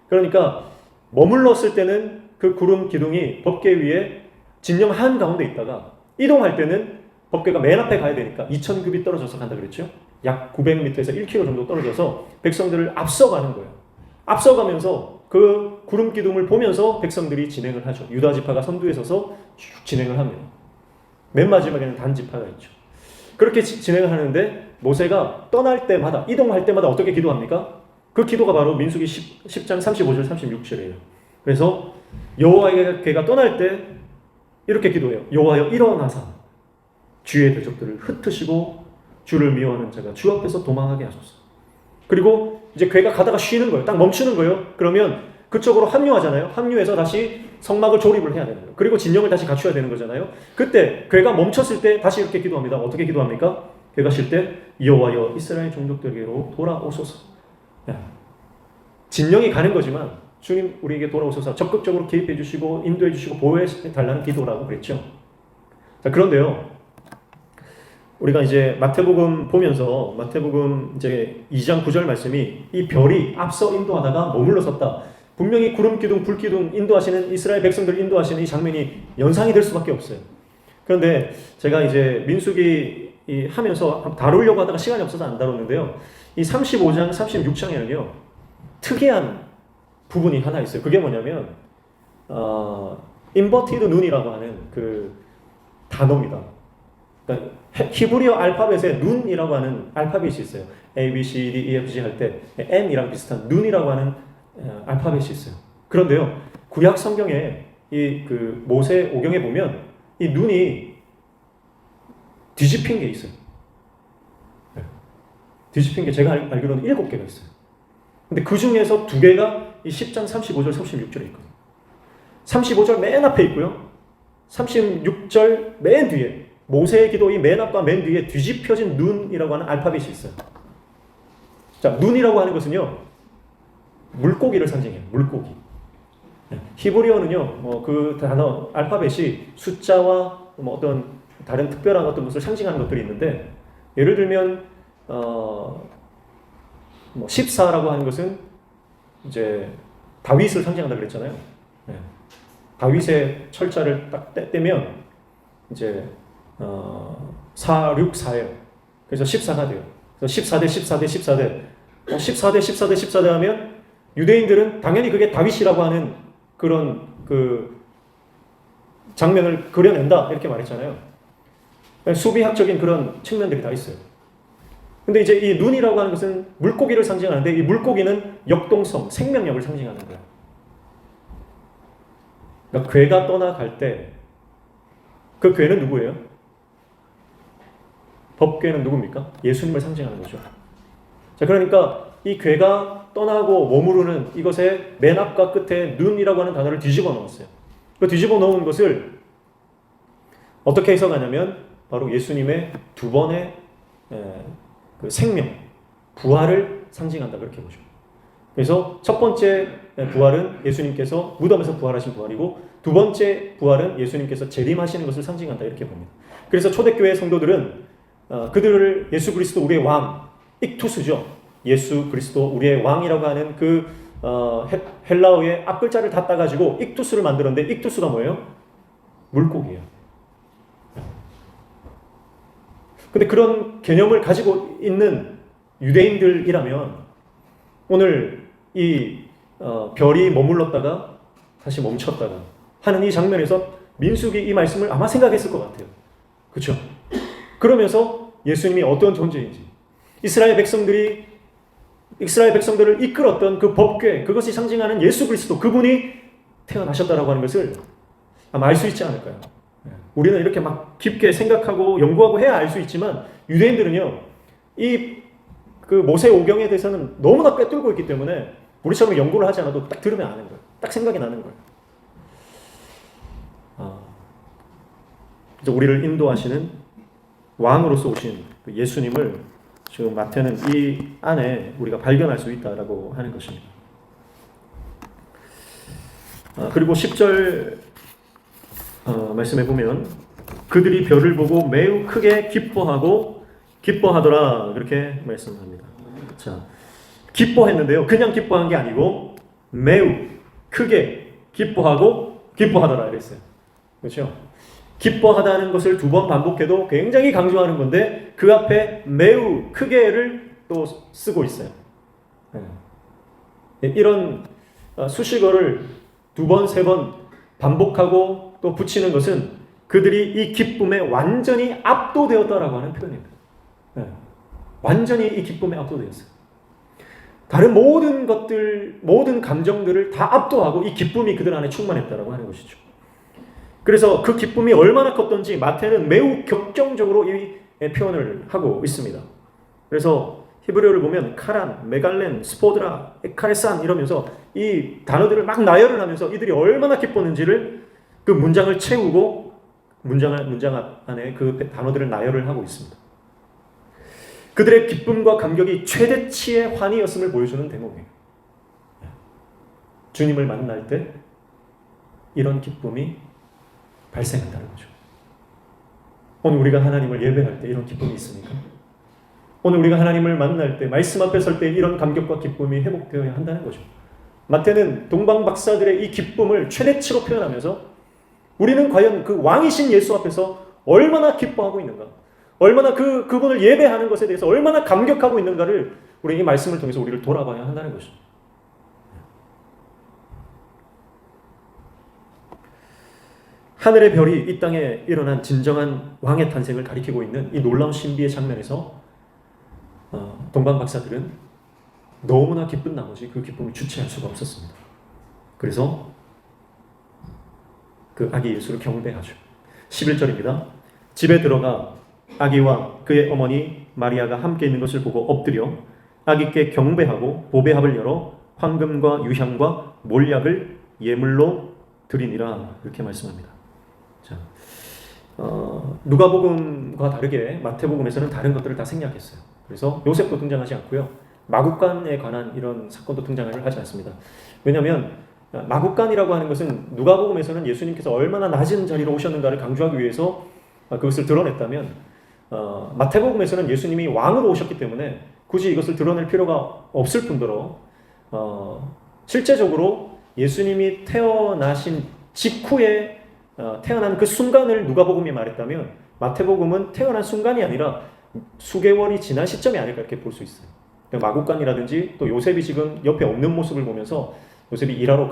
Speaker 1: 그러니까 머물렀을 때는 그 구름 기둥이 법궤 위에 진영 한가운데 있다가 이동할 때는 법궤가 맨 앞에 가야 되니까 2000규빗 떨어져서 간다 그랬죠? 약 900m에서 1km 정도 떨어져서 백성들을 앞서가는 거예요. 앞서가면서 그 구름 기둥을 보면서 백성들이 진행을 하죠. 유다 지파가 선두에 서서 쭉 진행을 합니다. 맨 마지막에는 단 지파가 있죠. 그렇게 진행을 하는데 모세가 떠날 때마다 이동할 때마다 어떻게 기도합니까? 그 기도가 바로 민수기 10장 35절 36절이에요. 그래서 여호와의 궤가 떠날 때 이렇게 기도해요. 여호와여 일어나사 주의 대적들을 흩으시고 주를 미워하는 자가 주 앞에서 도망하게 하소서. 그리고 이제 궤가 가다가 쉬는 거예요. 딱 멈추는 거예요. 그러면 그쪽으로 합류하잖아요. 합류해서 다시 성막을 조립을 해야 되는 거예요. 그리고 진영을 다시 갖춰야 되는 거잖아요. 그때 궤가 멈췄을 때 다시 이렇게 기도합니다. 어떻게 기도합니까? 궤가 쉴 때 여호와여 이스라엘 종족들에게로 돌아오소서. 진영이 가는 거지만 주님 우리에게 돌아오소서 적극적으로 개입해 주시고 인도해 주시고 보호해 달라는 기도라고 그랬죠. 자, 그런데요. 우리가 이제 마태복음 보면서 마태복음 이제 2장 9절 말씀이 이 별이 앞서 인도하다가 머물러 섰다. 분명히 구름 기둥, 불 기둥 인도하시는 이스라엘 백성들 인도하시는 이 장면이 연상이 될 수밖에 없어요. 그런데 제가 이제 민수기 하면서 다루려고 하다가 시간이 없어서 안 다뤘는데요. 이 35장, 36장에는요. 특이한 부분이 하나 있어요. 그게 뭐냐면 인버티드 눈이라고 하는 그 단어입니다. 그러니까 히브리어 알파벳에 눈이라고 하는 알파벳이 있어요. A, B, C, D, E, F, G 할 때 N이랑 비슷한 눈이라고 하는 알파벳이 있어요. 그런데요, 구약 성경에 이 그 모세 오경에 보면 이 눈이 뒤집힌 게 있어요. 뒤집힌 게 제가 알기로는 7개가 있어요. 근데 그 중에서 2개가 이 10장 35절, 36절에 있거든요. 35절 맨 앞에 있고요. 36절 맨 뒤에 모세의 기도 이 맨 앞과 맨 뒤에 뒤집혀진 눈이라고 하는 알파벳이 있어요. 자, 눈이라고 하는 것은요. 물고기를 상징해요. 물고기. 히브리어는요. 그 단어 알파벳이 숫자와 뭐 어떤 다른 특별한 어떤 것을 상징하는 것들이 있는데 예를 들면 뭐 14라고 하는 것은 이제 다윗을 상징한다 그랬잖아요. 네. 다윗의 철자를 딱 떼면 이제 4, 6, 4예요. 그래서 14가 돼요. 그래서 14대, 14대, 14대. 14대, 14대, 14대 하면 유대인들은 당연히 그게 다윗이라고 하는 그런 그 장면을 그려낸다 이렇게 말했잖아요. 수비학적인 그런 측면들이 다 있어요. 근데 이제 이 눈이라고 하는 것은 물고기를 상징하는데 이 물고기는 역동성, 생명력을 상징하는 거예요. 그러니까 궤가 떠나갈 때 그 궤는 누구예요? 법궤는 누굽니까? 예수님을 상징하는 거죠. 자, 그러니까 이 궤가 떠나고 머무르는 이것의 맨 앞과 끝에 눈이라고 하는 단어를 뒤집어 넣었어요. 그 뒤집어 놓은 것을 어떻게 해석하냐면 바로 예수님의 두 번의 그 생명, 부활을 상징한다 그렇게 보죠. 그래서 첫 번째 부활은 예수님께서 무덤에서 부활하신 부활이고 두 번째 부활은 예수님께서 재림하시는 것을 상징한다 이렇게 봅니다. 그래서 초대교회 성도들은 그들을 예수 그리스도 우리의 왕, 익투스죠. 예수 그리스도 우리의 왕이라고 하는 그 헬라어의 앞글자를 다 따가지고 익투스를 만들었는데 익투스가 뭐예요? 물고기예요. 근데 그런 개념을 가지고 있는 유대인들이라면 오늘 이 별이 머물렀다가 다시 멈췄다가 하는 이 장면에서 민수기 이 말씀을 아마 생각했을 것 같아요. 그렇죠? 그러면서 예수님이 어떤 존재인지 이스라엘 백성들을 이끌었던 그 법궤 그것이 상징하는 예수 그리스도 그분이 태어나셨다라고 하는 것을 아마 알 수 있지 않을까요? 우리는 이렇게 막 깊게 생각하고 연구하고 해야 알 수 있지만 유대인들은요 이 그 모세 오경에 대해서는 너무나 꿰뚫고 있기 때문에 우리처럼 연구를 하지 않아도 딱 들으면 아는 거예요. 딱 생각이 나는 거예요. 그래서 우리를 인도하시는 왕으로서 오신 그 예수님을 지금 마태는 이 안에 우리가 발견할 수 있다라고 하는 것입니다. 그리고 10절 말씀해 보면 그들이 별을 보고 매우 크게 기뻐하더라 그렇게 말씀합니다. 자, 기뻐했는데요. 그냥 기뻐한 게 아니고 매우 크게 기뻐하더라 이랬어요. 그렇죠? 기뻐하다는 것을 두 번 반복해도 굉장히 강조하는 건데 그 앞에 매우 크게를 또 쓰고 있어요. 이런 수식어를 두 번, 세 번 반복하고 또 붙이는 것은 그들이 이 기쁨에 완전히 압도되었다라고 하는 표현입니다. 완전히 이 기쁨에 압도되었어요. 다른 모든 것들, 모든 감정들을 다 압도하고 이 기쁨이 그들 안에 충만했다라고 하는 것이죠. 그래서 그 기쁨이 얼마나 컸던지 마태는 매우 격정적으로 이 표현을 하고 있습니다. 그래서 히브리어를 보면 카란, 메갈렌, 스포드라, 에카레산 이러면서 이 단어들을 막 나열을 하면서 이들이 얼마나 기뻤는지를 그 문장을 채우고 문장 안에 그 단어들을 나열을 하고 있습니다. 그들의 기쁨과 감격이 최대치의 환희였음을 보여주는 대목이에요. 주님을 만날 때 이런 기쁨이 발생한다는 거죠. 오늘 우리가 하나님을 예배할 때 이런 기쁨이 있습니까? 오늘 우리가 하나님을 만날 때 말씀 앞에 설 때 이런 감격과 기쁨이 회복되어야 한다는 거죠. 마태는 동방 박사들의 이 기쁨을 최대치로 표현하면서 우리는 과연 그 왕이신 예수 앞에서 얼마나 기뻐하고 있는가, 얼마나 그분을 예배하는 것에 대해서 얼마나 감격하고 있는가를 우리 이 말씀을 통해서 우리를 돌아봐야 한다는 것이죠. 하늘의 별이 이 땅에 일어난 진정한 왕의 탄생을 가리키고 있는 이 놀라운 신비의 장면에서 동방 박사들은 너무나 기쁜 나머지 그 기쁨을 주체할 수가 없었습니다. 그래서 그 아기 예수를 경배하죠. 11절입니다. 집에 들어가 아기와 그의 어머니 마리아가 함께 있는 것을 보고 엎드려 아기께 경배하고 보배합을 열어 황금과 유향과 몰약을 예물로 드리니라 이렇게 말씀합니다. 자, 누가복음과 다르게 마태복음에서는 다른 것들을 다 생략했어요. 그래서 요셉도 등장하지 않고요. 마구간에 관한 이런 사건도 등장을 하지 않습니다. 왜냐하면 마구간이라고 하는 것은 누가복음에서는 예수님께서 얼마나 낮은 자리로 오셨는가를 강조하기 위해서 그것을 드러냈다면 마태복음에서는 예수님이 왕으로 오셨기 때문에 굳이 이것을 드러낼 필요가 없을 뿐더러 실제적으로 예수님이 태어나신 직후에 태어난 그 순간을 누가복음이 말했다면 마태복음은 태어난 순간이 아니라 수개월이 지난 시점이 아닐까 이렇게 볼 수 있어요. 마구간이라든지 또 요셉이 지금 옆에 없는 모습을 보면서 요셉이 일하러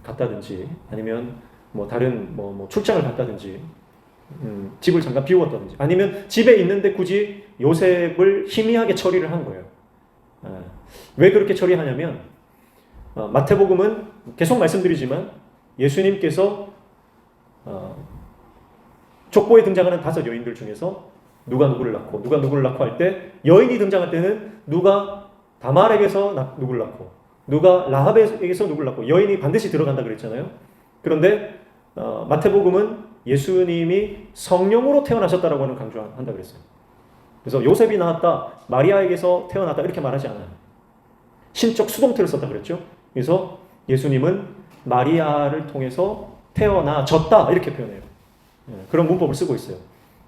Speaker 1: 갔다든지 아니면 뭐 다른 뭐 출장을 갔다든지 집을 잠깐 비웠다든지 아니면 집에 있는데 굳이 요셉을 희미하게 처리를 한 거예요. 왜 그렇게 처리하냐면 마태복음은 계속 말씀드리지만 예수님께서 족보에 등장하는 5 여인들 중에서 누가 누구를 낳고 할 때 여인이 등장할 때는 누가 다말에게서 누구를 낳고 누가 라합에게서 누구를 낳고 여인이 반드시 들어간다 그랬잖아요. 그런데 마태복음은 예수님이 성령으로 태어나셨다라고 하는 강조한다 그랬어요. 그래서 요셉이 낳았다, 마리아에게서 태어났다 이렇게 말하지 않아요. 신적 수동태를 썼다 그랬죠. 그래서 예수님은 마리아를 통해서 태어나졌다 이렇게 표현해요. 그런 문법을 쓰고 있어요.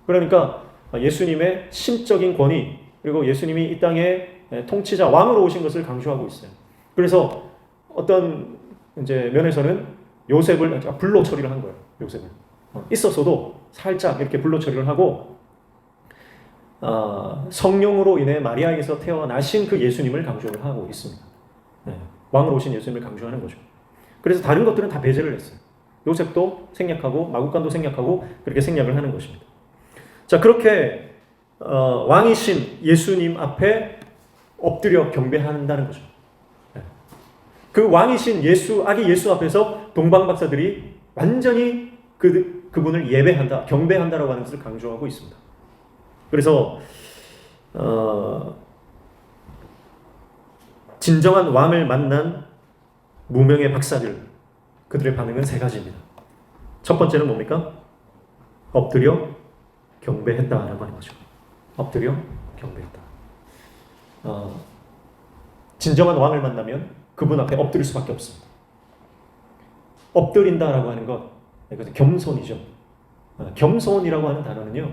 Speaker 1: 그러니까 예수님의 신적인 권위 그리고 예수님이 이 땅의 통치자 왕으로 오신 것을 강조하고 있어요. 그래서 어떤 이제 면에서는 요셉을 불로 처리를 한 거예요. 요셉을 있었어도 살짝 이렇게 불로 처리를 하고 성령으로 인해 마리아에게서 태어나신 그 예수님을 강조를 하고 있습니다. 왕으로 오신 예수님을 강조하는 거죠. 그래서 다른 것들은 다 배제를 했어요. 요셉도 생략하고 마구간도 생략하고 그렇게 생략을 하는 것입니다. 자, 그렇게 왕이신 예수님 앞에 엎드려 경배한다는 거죠. 그 왕이신 아기 예수 앞에서 동방 박사들이 완전히 그분을 예배한다, 경배한다라고 하는 것을 강조하고 있습니다. 그래서 진정한 왕을 만난 무명의 박사들, 그들의 반응은 세 가지입니다. 첫 번째는 뭡니까? 엎드려 경배했다라고 하는 거죠. 엎드려 경배했다. 진정한 왕을 만나면 그분 앞에 엎드릴 수밖에 없습니다. 엎드린다라고 하는 것, 이것은 겸손이죠. 겸손이라고 하는 단어는요,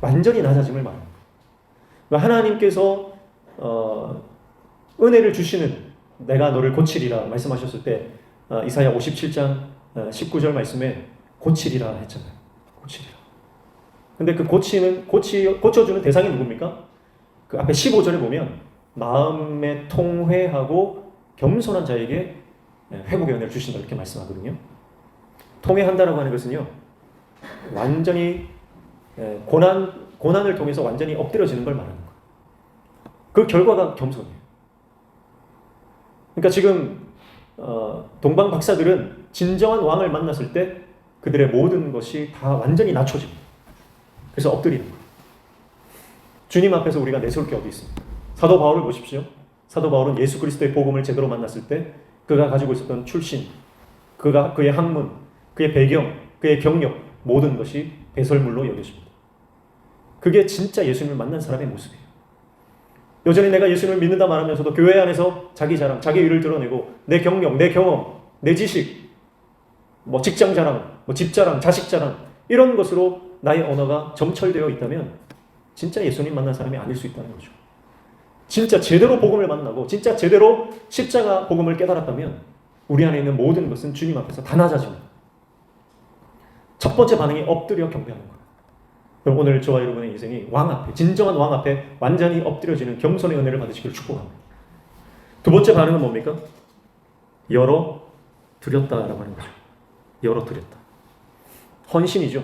Speaker 1: 완전히 낮아짐을 말합니다. 하나님께서 은혜를 주시는 내가 너를 고치리라 말씀하셨을 때 이사야 57장 19절 말씀에 고치리라 했잖아요. 고치리라. 근데 그 고쳐주는 대상이 누굽니까? 그 앞에 15절에 보면 마음에 통회하고 겸손한 자에게 회복의 은혜를 주신다 이렇게 말씀하거든요. 통회한다라고 하는 것은요, 완전히 고난을 통해서 완전히 엎드려지는 걸 말하는 거예요. 그 결과가 겸손이에요. 그러니까 지금 동방 박사들은 진정한 왕을 만났을 때 그들의 모든 것이 다 완전히 낮춰집니다. 그래서 엎드리는 거예요. 주님 앞에서 우리가 내세울 게 어디 있습니까? 사도 바울을 보십시오. 사도 바울은 예수 그리스도의 복음을 제대로 만났을 때 그가 가지고 있었던 출신, 그의 학문, 그의 배경, 그의 경력, 모든 것이 배설물로 여겨집니다. 그게 진짜 예수님을 만난 사람의 모습이에요. 여전히 내가 예수님을 믿는다 말하면서도 교회 안에서 자기 자랑, 자기 의를 드러내고 내 경력, 내 경험, 내 지식, 직장 자랑, 집 자랑, 자식 자랑 이런 것으로 나의 언어가 점철되어 있다면 진짜 예수님 만난 사람이 아닐 수 있다는 거죠. 진짜 제대로 복음을 만나고 진짜 제대로 십자가 복음을 깨달았다면 우리 안에 있는 모든 것은 주님 앞에서 다 낮아집니다. 첫 번째 반응이 엎드려 경배하는 거예요. 그럼 오늘 저와 여러분의 인생이 왕 앞에, 진정한 왕 앞에 완전히 엎드려지는 겸손의 은혜를 받으시기를 축복합니다. 두 번째 반응은 뭡니까? 열어드렸다라고 하는 거죠. 열어드렸다. 헌신이죠.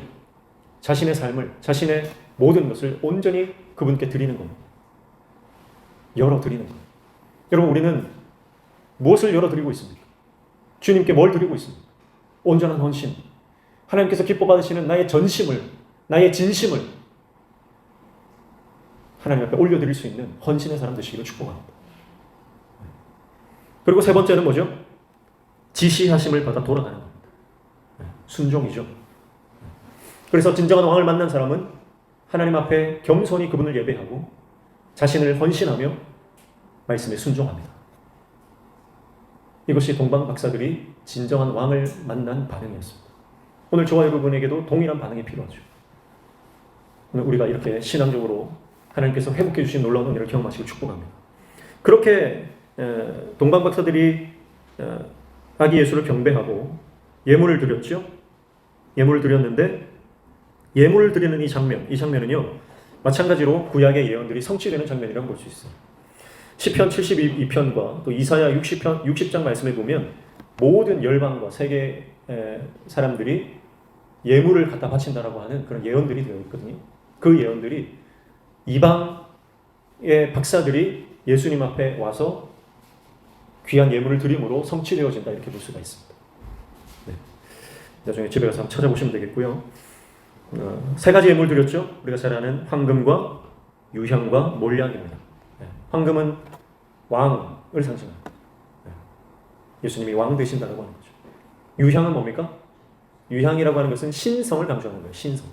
Speaker 1: 자신의 삶을, 자신의 모든 것을 온전히 그분께 드리는 겁니다. 열어드리는 거예요. 여러분, 우리는 무엇을 열어드리고 있습니까? 주님께 뭘 드리고 있습니까? 온전한 헌신. 하나님께서 기뻐 받으시는 나의 전심을, 나의 진심을 하나님 앞에 올려드릴 수 있는 헌신의 사람 되시기를 축복합니다. 그리고 세 번째는 뭐죠? 지시하심을 받아 돌아가는 겁니다. 순종이죠. 그래서 진정한 왕을 만난 사람은 하나님 앞에 겸손히 그분을 예배하고 자신을 헌신하며 말씀에 순종합니다. 이것이 동방 박사들이 진정한 왕을 만난 반응이었습니다. 오늘 저와 여러분에게도 동일한 반응이 필요하죠. 오늘 우리가 이렇게 신앙적으로 하나님께서 회복해 주신 놀라운 은혜를 경험하시길 축복합니다. 그렇게 동방 박사들이 아기 예수를 경배하고 예물을 드렸죠. 예물을 드렸는데 예물을 드리는 이 장면은요, 마찬가지로 구약의 예언들이 성취되는 장면이라고 볼 수 있어요. 시편 72편과 또 이사야 60장 말씀에 보면 모든 열방과 세계 사람들이 예물을 갖다 바친다라고 하는 그런 예언들이 되어 있거든요. 그 예언들이 이방의 박사들이 예수님 앞에 와서 귀한 예물을 드림으로 성취되어진다 이렇게 볼 수가 있습니다. 네. 나중에 집에 가서 한번 찾아보시면 되겠고요. 세 가지 예물 드렸죠. 우리가 잘 아는 황금과 유향과 몰약입니다. 네. 황금은 왕을 상징합니다. 네. 예수님이 왕 되신다라고 하는 거죠. 유향은 뭡니까? 유향이라고 하는 것은 신성을 강조하는 거예요. 신성.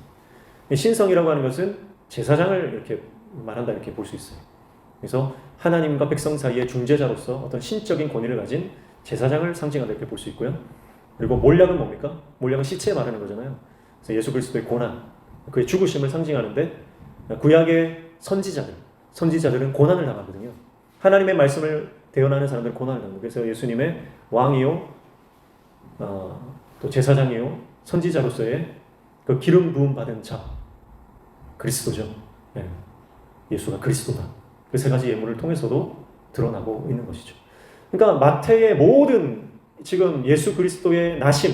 Speaker 1: 신성이라고 하는 것은 제사장을 이렇게 말한다 이렇게 볼 수 있어요. 그래서 하나님과 백성 사이의 중재자로서 어떤 신적인 권위를 가진 제사장을 상징한다 이렇게 볼 수 있고요. 그리고 몰약은 뭡니까? 몰약은 시체 말하는 거잖아요. 그래서 예수 그리스도의 고난, 그의 죽으심을 상징하는데 구약의 선지자들은 고난을 당하거든요. 하나님의 말씀을 대언하는 사람들은 고난을 당합니다. 그래서 예수님의 왕이요, 또 제사장이요, 선지자로서의 그 기름 부음 받은 자, 그리스도죠. 네. 예수가 그리스도다. 그 세 가지 예물을 통해서도 드러나고 있는 것이죠. 그러니까 마태의 모든 지금 예수 그리스도의 나심,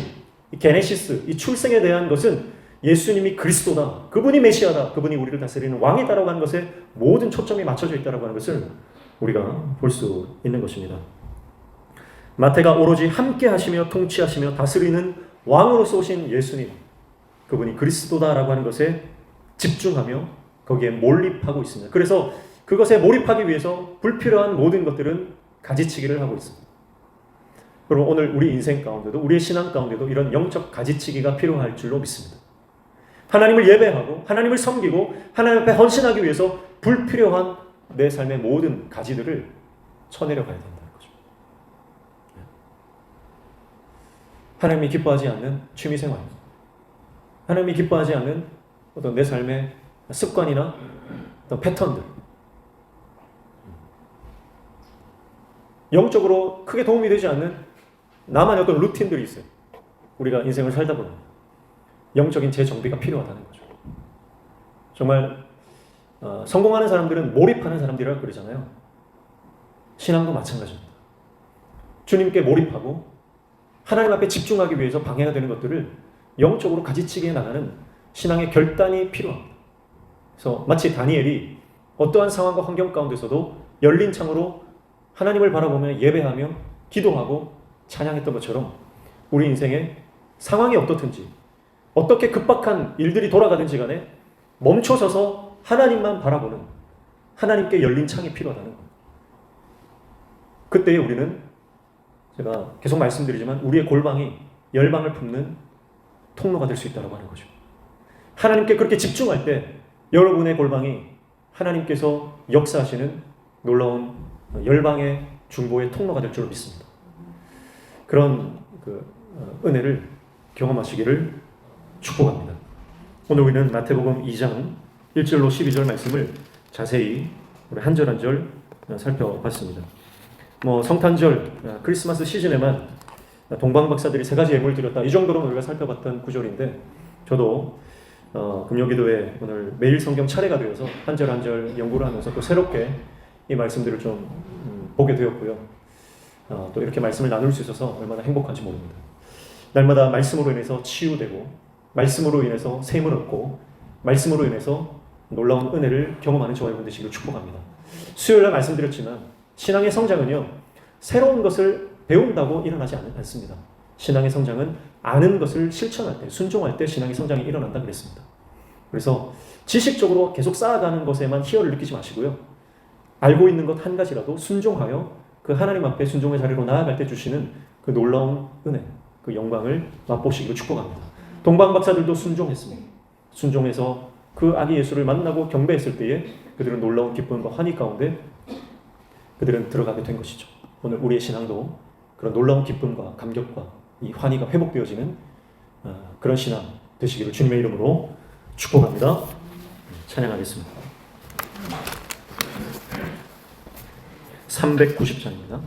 Speaker 1: 이 게네시스, 이 출생에 대한 것은 예수님이 그리스도다, 그분이 메시아다, 그분이 우리를 다스리는 왕이다라고 하는 것에 모든 초점이 맞춰져 있다라고 하는 것을 우리가 볼 수 있는 것입니다. 마태가 오로지 함께 하시며 통치하시며 다스리는 왕으로서 오신 예수님, 그분이 그리스도다라고 하는 것에 집중하며 거기에 몰입하고 있습니다. 그래서 그것에 몰입하기 위해서 불필요한 모든 것들은 가지치기를 하고 있습니다. 그리고 오늘 우리 인생 가운데도, 우리의 신앙 가운데도 이런 영적 가지치기가 필요할 줄로 믿습니다. 하나님을 예배하고 하나님을 섬기고 하나님 앞에 헌신하기 위해서 불필요한 내 삶의 모든 가지들을 쳐내려 가야 된다는 거죠. 하나님이 기뻐하지 않는 취미생활, 하나님이 기뻐하지 않는 어떤 내 삶의 습관이나 어떤 패턴들, 영적으로 크게 도움이 되지 않는 나만의 어떤 루틴들이 있어요. 우리가 인생을 살다 보면 영적인 재정비가 필요하다는 거죠. 정말 성공하는 사람들은 몰입하는 사람들이라고 그러잖아요. 신앙도 마찬가지입니다. 주님께 몰입하고 하나님 앞에 집중하기 위해서 방해가 되는 것들을 영적으로 가지치기해 나가는 신앙의 결단이 필요합니다. 그래서 마치 다니엘이 어떠한 상황과 환경 가운데서도 열린 창으로 하나님을 바라보며 예배하며 기도하고 찬양했던 것처럼 우리 인생의 상황이 어떻든지 어떻게 급박한 일들이 돌아가든지 간에 멈춰서서 하나님만 바라보는 하나님께 열린 창이 필요하다는 거예요. 그때 우리는 제가 계속 말씀드리지만 우리의 골방이 열방을 품는 통로가 될 수 있다고 하는 거죠. 하나님께 그렇게 집중할 때 여러분의 골방이 하나님께서 역사하시는 놀라운 열방의 중보의 통로가 될 줄로 믿습니다. 그런 은혜를 경험하시기를 축복합니다. 오늘 우리는 마태복음 2장 1절로 12절 말씀을 자세히 우리 한 절 한 절 살펴봤습니다. 성탄절 크리스마스 시즌에만 동방 박사들이 3가지 예물을 드렸다, 이 정도로 우리가 살펴봤던 구절인데, 저도 금요기도에 오늘 매일 성경 차례가 되어서 한 절 한 절 연구를 하면서 또 새롭게 이 말씀들을 좀 보게 되었고요. 또 이렇게 말씀을 나눌 수 있어서 얼마나 행복한지 모릅니다. 날마다 말씀으로 인해서 치유되고, 말씀으로 인해서 샘을 얻고, 말씀으로 인해서 놀라운 은혜를 경험하는 저와 여러분 되시기를 축복합니다. 수요일날 말씀드렸지만 신앙의 성장은요, 새로운 것을 배운다고 일어나지 않습니다. 신앙의 성장은 아는 것을 실천할 때, 순종할 때 신앙의 성장이 일어난다 그랬습니다. 그래서 지식적으로 계속 쌓아가는 것에만 희열을 느끼지 마시고요, 알고 있는 것 한 가지라도 순종하여 그 하나님 앞에 순종의 자리로 나아갈 때 주시는 그 놀라운 은혜, 그 영광을 맛보시기를 축복합니다. 동방 박사들도 순종했습니다. 순종해서 그 아기 예수를 만나고 경배했을 때에 그들은 놀라운 기쁨과 환희 가운데 그들은 들어가게 된 것이죠. 오늘 우리의 신앙도 그런 놀라운 기쁨과 감격과 이 환희가 회복되어지는 그런 신앙 되시기를 주님의 이름으로 축복합니다. 찬양하겠습니다. 390장입니다.